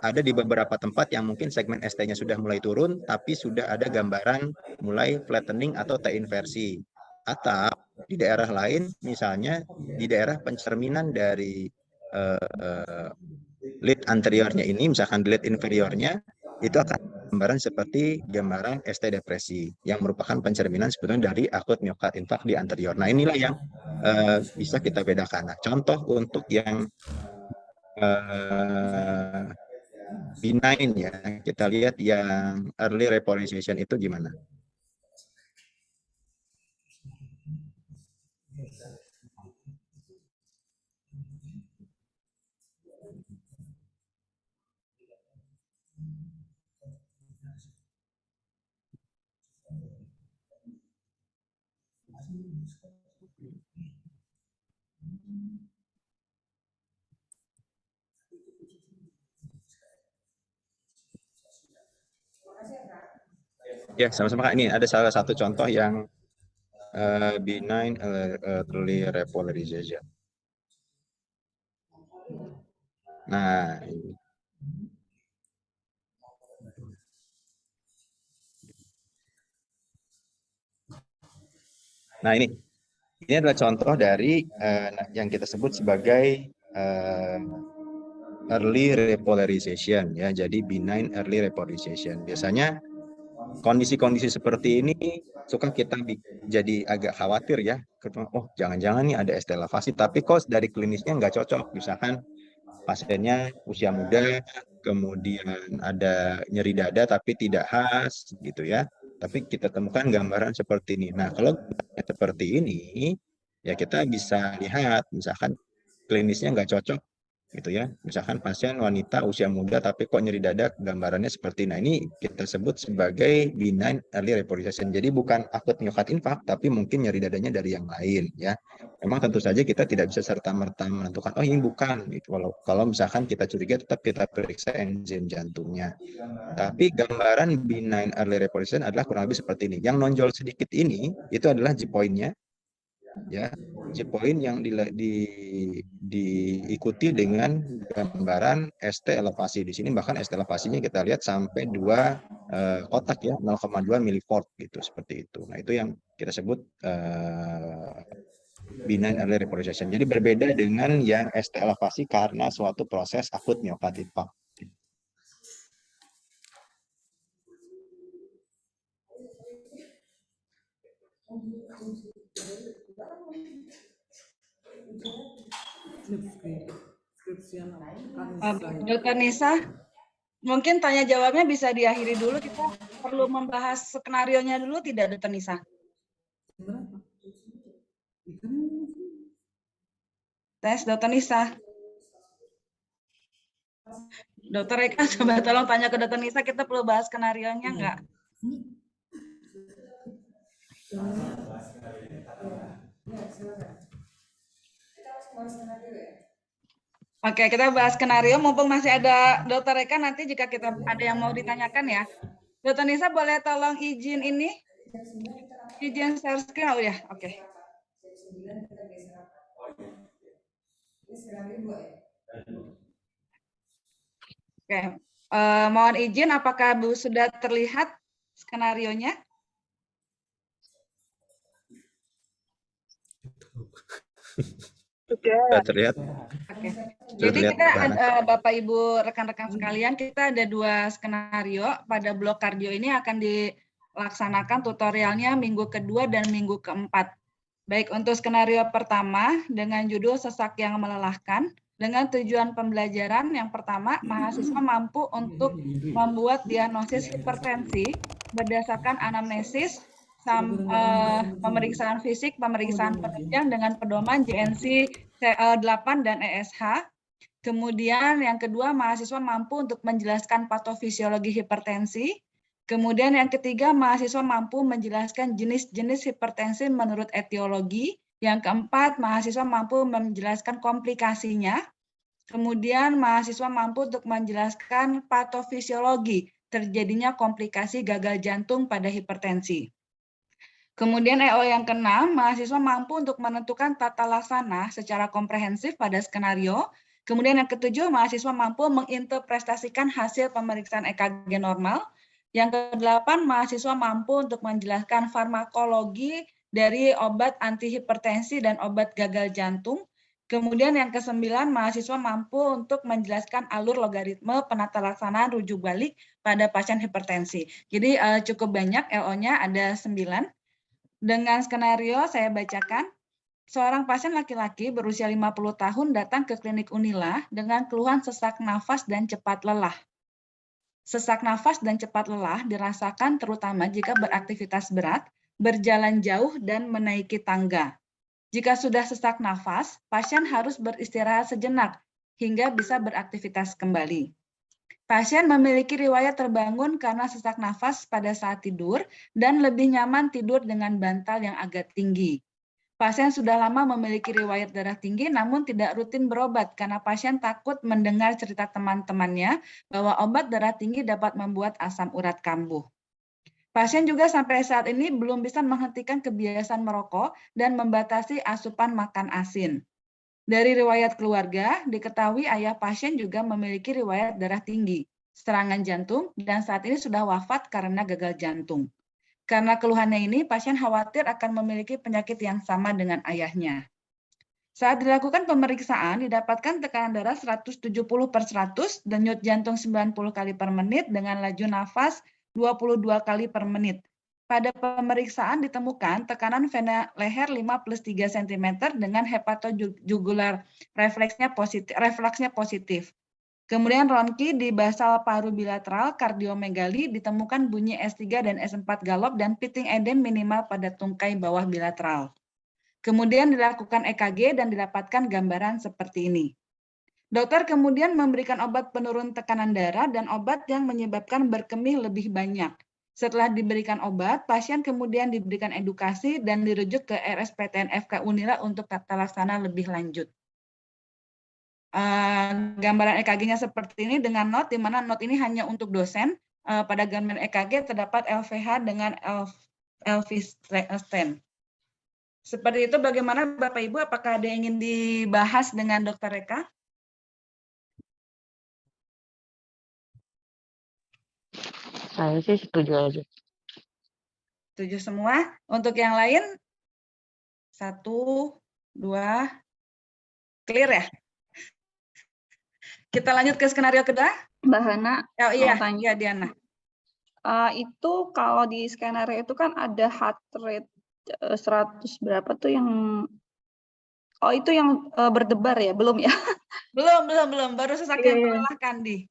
ada di beberapa tempat yang mungkin segmen ST-nya sudah mulai turun, tapi sudah ada gambaran mulai flattening atau T-inversi. Atau di daerah lain, misalnya di daerah pencerminan dari lead anteriornya ini, misalkan lead inferiornya, itu akan gambaran seperti gambaran ST depresi, yang merupakan pencerminan sebetulnya dari akut miokard infark di anterior. Nah, inilah yang bisa kita bedakan. Nah, contoh untuk yang benign ya, kita lihat yang early repolarization itu gimana. Ya, sama-sama Kak. Ini ada salah satu contoh yang benign early repolarization. Nah, ini adalah contoh dari yang kita sebut sebagai early repolarization ya. Jadi benign early repolarization. Biasanya kondisi-kondisi seperti ini suka kita jadi agak khawatir ya. Oh, jangan-jangan nih ada ST elevasi, tapi kok dari klinisnya nggak cocok. Misalkan pasiennya usia muda, kemudian ada nyeri dada tapi tidak khas gitu ya. Tapi kita temukan gambaran seperti ini. Nah, kalau seperti ini, ya kita bisa lihat, misalkan klinisnya nggak cocok gitu ya. Misalkan pasien wanita usia muda tapi kok nyeri dada, gambarannya seperti ini. Nah, ini kita sebut sebagai benign early repolarization. Jadi bukan akut miokard infark, tapi mungkin nyeri dadanya dari yang lain ya. Memang tentu saja kita tidak bisa serta-merta menentukan, oh ini bukan. Gitu. Kalau misalkan kita curiga, tetap kita periksa enzim jantungnya. Tapi gambaran benign early repolarization adalah kurang lebih seperti ini. Yang nonjol sedikit ini, itu adalah G point-nya. Ya, uji point yang diikuti dengan gambaran ST elevasi. Di sini bahkan ST elevasinya kita lihat sampai 2 kotak ya, 0,2 millivolt gitu, seperti itu. Nah, itu yang kita sebut benign early repolarization. Jadi berbeda dengan yang ST elevasi karena suatu proses akut myocardial infarct. Dokter Nisa, mungkin tanya jawabnya bisa diakhiri dulu. Kita perlu membahas skenario-nya dulu, tidak, Dokter Nisa? Tes, Dokter Nisa. Dokter Eka, coba tolong tanya ke Dokter Nisa, kita perlu bahas skenario-nya nggak? Oke, kita bahas skenario. Mumpung masih ada Dokter Eka, nanti jika kita ada yang mau ditanyakan ya. Dokter Nisa boleh tolong izin ini? Izin share screen, oh ya, oke. Oke, mohon izin, apakah Bu sudah terlihat skenario-nya? Sudah terlihat. Oke. Sudah Jadi terlihat, kita Mbak Hana. Bapak Ibu rekan-rekan sekalian, kita ada 2 skenario. Pada blok kardio ini akan dilaksanakan tutorialnya minggu kedua dan minggu keempat. Baik, untuk skenario pertama dengan judul sesak yang melelahkan, dengan tujuan pembelajaran yang pertama, mahasiswa mampu untuk membuat diagnosis hipertensi berdasarkan anamnesis, pemeriksaan fisik, pemeriksaan penunjang dengan pedoman JNC 8 dan ESH. Kemudian yang kedua, mahasiswa mampu untuk menjelaskan patofisiologi hipertensi. Kemudian yang ketiga, mahasiswa mampu menjelaskan jenis-jenis hipertensi menurut etiologi. Yang keempat, mahasiswa mampu menjelaskan komplikasinya. Kemudian mahasiswa mampu untuk menjelaskan patofisiologi terjadinya komplikasi gagal jantung pada hipertensi. Kemudian EO yang keenam, mahasiswa mampu untuk menentukan tata laksana secara komprehensif pada skenario. Kemudian yang ketujuh, mahasiswa mampu menginterpretasikan hasil pemeriksaan EKG normal. Yang kedelapan, mahasiswa mampu untuk menjelaskan farmakologi dari obat antihipertensi dan obat gagal jantung. Kemudian yang kesembilan, mahasiswa mampu untuk menjelaskan alur logaritme penata laksanaan rujuk balik pada pasien hipertensi. Jadi cukup banyak EO-nya, ada 9. Dengan skenario saya bacakan, seorang pasien laki-laki berusia 50 tahun datang ke klinik Unila dengan keluhan sesak nafas dan cepat lelah. Sesak nafas dan cepat lelah dirasakan terutama jika beraktivitas berat, berjalan jauh, dan menaiki tangga. Jika sudah sesak nafas, pasien harus beristirahat sejenak hingga bisa beraktivitas kembali. Pasien memiliki riwayat terbangun karena sesak nafas pada saat tidur dan lebih nyaman tidur dengan bantal yang agak tinggi. Pasien sudah lama memiliki riwayat darah tinggi namun tidak rutin berobat karena pasien takut mendengar cerita teman-temannya bahwa obat darah tinggi dapat membuat asam urat kambuh. Pasien juga sampai saat ini belum bisa menghentikan kebiasaan merokok dan membatasi asupan makan asin. Dari riwayat keluarga, diketahui ayah pasien juga memiliki riwayat darah tinggi, serangan jantung, dan saat ini sudah wafat karena gagal jantung. Karena keluhannya ini, pasien khawatir akan memiliki penyakit yang sama dengan ayahnya. Saat dilakukan pemeriksaan, didapatkan tekanan darah 170/100 dan denyut jantung 90 kali per menit dengan laju nafas 22 kali per menit. Pada pemeriksaan ditemukan tekanan vena leher 5+3 cm dengan hepatojugular refleksnya positif. Kemudian ronki di basal paru bilateral kardiomegali ditemukan bunyi S3 dan S4 galop dan pitting edem minimal pada tungkai bawah bilateral. Kemudian dilakukan EKG dan didapatkan gambaran seperti ini. Dokter kemudian memberikan obat penurun tekanan darah dan obat yang menyebabkan berkemih lebih banyak. Setelah diberikan obat, pasien kemudian diberikan edukasi dan dirujuk ke RSPTN FK Unila untuk tata laksana lebih lanjut. Gambaran EKG-nya seperti ini dengan not, di mana not ini hanya untuk dosen. Pada gambaran EKG terdapat LVH dengan LV stent. Seperti itu, bagaimana Bapak Ibu, apakah ada yang ingin dibahas dengan Dr. Reka? Saya sih setuju aja. Setuju semua? Untuk yang lain? 1, 2, clear ya? Kita lanjut ke skenario kedua? Mbak Hana, Oh iya, mau tanya. iya Diana. Itu kalau di skenario itu kan ada heart rate 100 berapa tuh yang itu yang berdebar ya, belum ya? Belum. Baru sesak yang Iya. terelahkan di.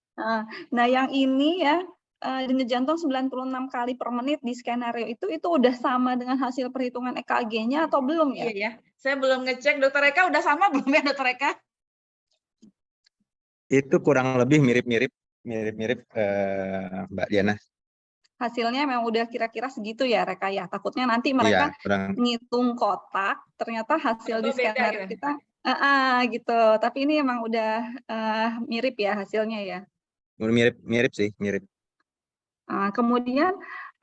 Nah, yang ini ya denyut jantung 96 kali per menit di skenario itu udah sama dengan hasil perhitungan EKG-nya atau belum ya? Iya ya. Saya belum ngecek. Dr. Reka udah sama belum ya, Dr. Reka? Itu kurang lebih mirip-mirip Mbak Diana. Hasilnya memang udah kira-kira segitu ya, Reka ya. Takutnya nanti Iya, mereka kurang ngitung kotak, ternyata hasil di Atau beda skenario ya? kita gitu. Tapi ini emang udah mirip ya hasilnya ya. mirip sih, mirip. Kemudian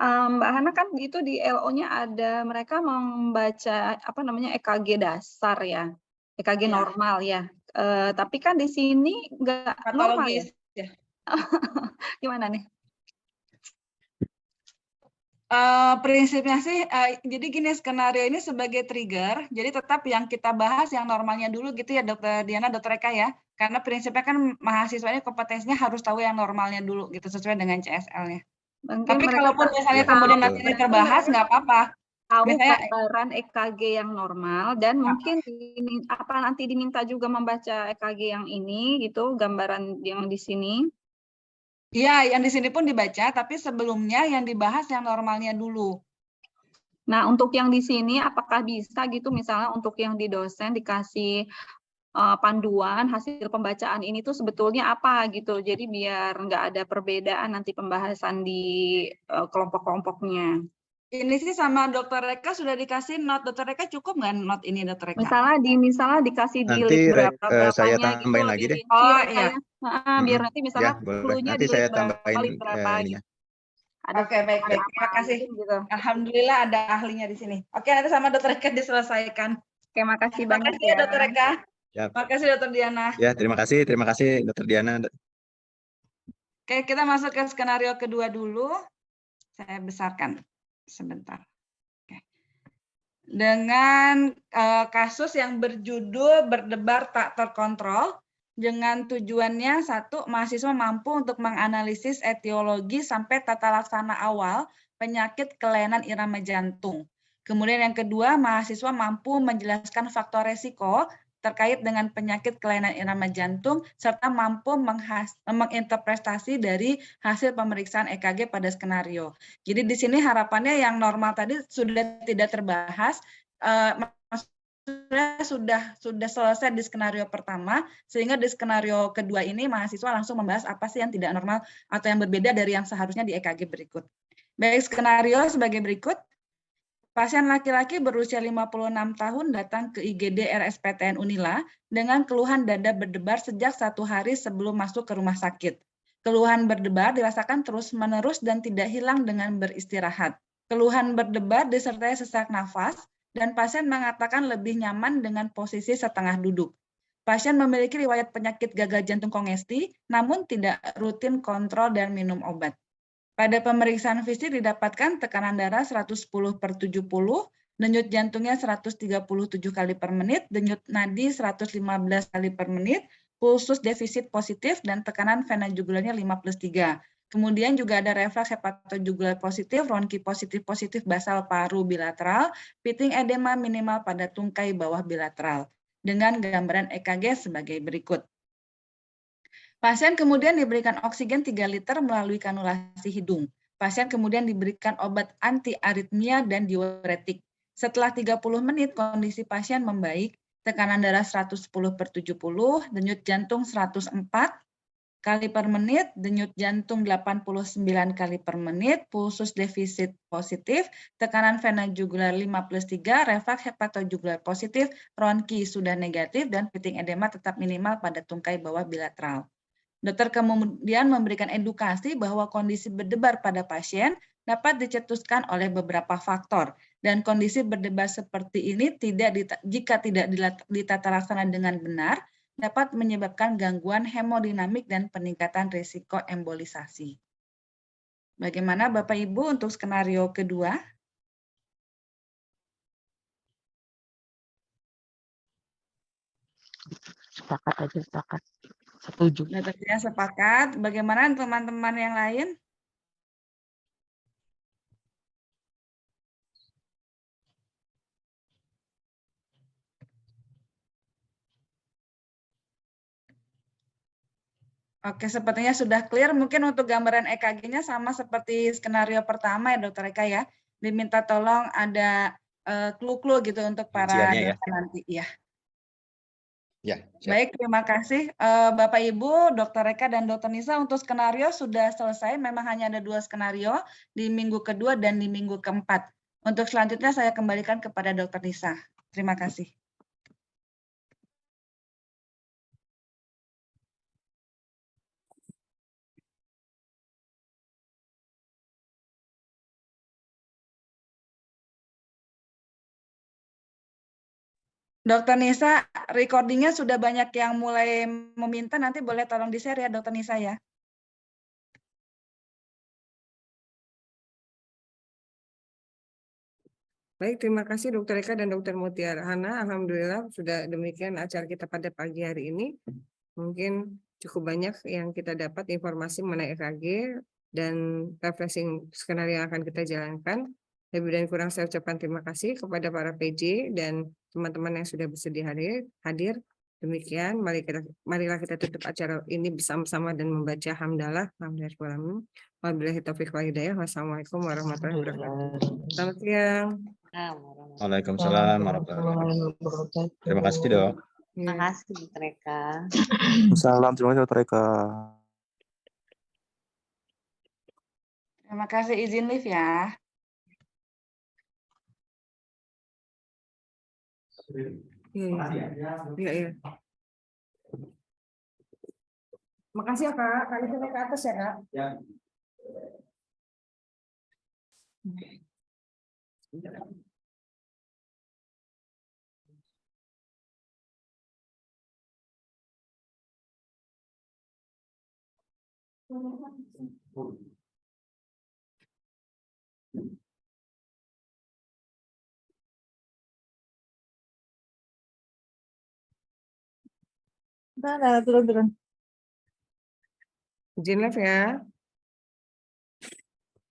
Mbak Hana kan itu di LO-nya ada mereka membaca apa namanya EKG dasar ya, EKG Ya. normal ya. Tapi kan di sini nggak normal ya. Patologis ya. Gimana nih? Prinsipnya sih, jadi gini, skenario ini sebagai trigger, jadi tetap yang kita bahas yang normalnya dulu gitu ya Dr. Diana, Dr. Eka ya, karena prinsipnya kan mahasiswanya kompetensinya harus tahu yang normalnya dulu gitu, sesuai dengan CSL-nya. Mungkin Tapi mereka kalaupun misalnya Ya, kemudian betul. nanti ini terbahas, nggak apa-apa. tahu Misalnya, gambaran EKG yang normal dan mungkin nanti diminta juga membaca EKG yang ini gitu, gambaran yang di sini. iya, yang di sini pun dibaca, tapi sebelumnya yang dibahas yang normalnya dulu. Nah, untuk yang di sini apakah bisa gitu misalnya untuk yang di dosen dikasih panduan hasil pembacaan ini tuh sebetulnya apa gitu. Jadi biar nggak ada perbedaan nanti pembahasan di kelompok-kelompoknya. Ini sih sama Dr. Reka sudah dikasih note. Dr. Reka cukup nggak note ini, Dr. Reka? Misalnya dikasih di Nanti list saya berapanya gitu tambahin lagi lebih deh. rinci Oh, Reka iya. ya. Biar nanti misalnya Ya, boleh. clue-nya Nanti di saya list tambahin list berapa ininya. gitu. Ada Oke, baik. Terima kasih. gitu. Alhamdulillah ada ahlinya di sini. Oke, nanti sama Dr. Reka diselesaikan. Oke, makasih Terima banyak kasih ya, Dr. Reka. Ya. Terima kasih, Dr. Diana. Ya, terima kasih Dr. Diana. Oke, kita masuk ke skenario kedua dulu. Saya besarkan sebentar. Oke. Dengan kasus yang berjudul berdebar tak terkontrol, dengan tujuannya satu, mahasiswa mampu untuk menganalisis etiologi sampai tata laksana awal penyakit kelainan irama jantung. Kemudian yang kedua, mahasiswa mampu menjelaskan faktor resiko terkait dengan penyakit kelainan irama jantung, serta mampu menginterpretasi dari hasil pemeriksaan EKG pada skenario. Jadi di sini harapannya yang normal tadi sudah tidak terbahas, sudah selesai di skenario pertama, sehingga di skenario kedua ini mahasiswa langsung membahas apa sih yang tidak normal atau yang berbeda dari yang seharusnya di EKG berikut. Baik, skenario sebagai berikut. Pasien laki-laki berusia 56 tahun datang ke IGD RSPTN Unila dengan keluhan dada berdebar sejak 1 hari sebelum masuk ke rumah sakit. Keluhan berdebar dirasakan terus-menerus dan tidak hilang dengan beristirahat. Keluhan berdebar disertai sesak nafas, dan pasien mengatakan lebih nyaman dengan posisi setengah duduk. Pasien memiliki riwayat penyakit gagal jantung kongesti, namun tidak rutin kontrol dan minum obat. Pada pemeriksaan fisik didapatkan tekanan darah 110/70, denyut jantungnya 137 kali per menit, denyut nadi 115 kali per menit, pulsus defisit positif, dan tekanan vena jugularnya 5+3. Kemudian juga ada refleks hepatojugular positif, ronki positif basal paru bilateral, pitting edema minimal pada tungkai bawah bilateral, dengan gambaran EKG sebagai berikut. Pasien kemudian diberikan oksigen 3 liter melalui kanulasi hidung. Pasien kemudian diberikan obat anti-aritmia dan diuretik. Setelah 30 menit, kondisi pasien membaik, tekanan darah 110/70, denyut jantung 104 kali per menit, denyut jantung 89 kali per menit, pulsus defisit positif, tekanan vena jugular 5+3, refleks hepatojugular positif, ronki sudah negatif, dan pitting edema tetap minimal pada tungkai bawah bilateral. Dokter kemudian memberikan edukasi bahwa kondisi berdebar pada pasien dapat dicetuskan oleh beberapa faktor. dan kondisi berdebar seperti ini jika tidak ditata laksana dengan benar, dapat menyebabkan gangguan hemodinamik dan peningkatan risiko embolisasi. Bagaimana Bapak Ibu untuk skenario kedua? Sepakat aja, sepakat. Setuju. Tentunya sepakat. Bagaimana teman-teman yang lain? Oke, sepertinya sudah clear. Mungkin untuk gambaran EKG-nya sama seperti skenario pertama ya, Dokter Eka ya. Diminta tolong ada clue-clue gitu untuk para Rinciannya ya. dosen nanti. Ya. Ya, siap. Baik, terima kasih Bapak Ibu, Dokter Eka dan Dokter Nisa. Untuk skenario sudah selesai. Memang hanya ada 2 skenario di minggu kedua dan di minggu keempat. Untuk selanjutnya saya kembalikan kepada Dokter Nisa. Terima kasih. Dokter Nisa, recordingnya sudah banyak yang mulai meminta, nanti boleh tolong di-share ya Dokter Nisa ya. Baik, terima kasih Dokter Eka dan Dokter Mutiara Hana. Alhamdulillah sudah demikian acara kita pada pagi hari ini. Mungkin cukup banyak yang kita dapat informasi mengenai EKG dan refreshing skenario yang akan kita jalankan. Lebih dan kurang saya ucapkan terima kasih kepada para PJ dan teman-teman yang sudah bersedia hadir. Demikian, marilah kita tutup acara ini bersama-sama dan membaca hamdalah. Alhamdulillah. Wabillahi taufiq wal hidayah. Wassalamualaikum warahmatullahi wabarakatuh. Selamat siang. Waalaikumsalam warahmatullahi wabarakatuh. Terima kasih, Dok. Terima kasih, Dokter Eka. Salam, terima kasih Dokter Eka. Terima kasih, izin live ya. Iya. Makasih ya Kak. Kali itu naik ke atas ya Kak. Ya. Turun. Izin live ya.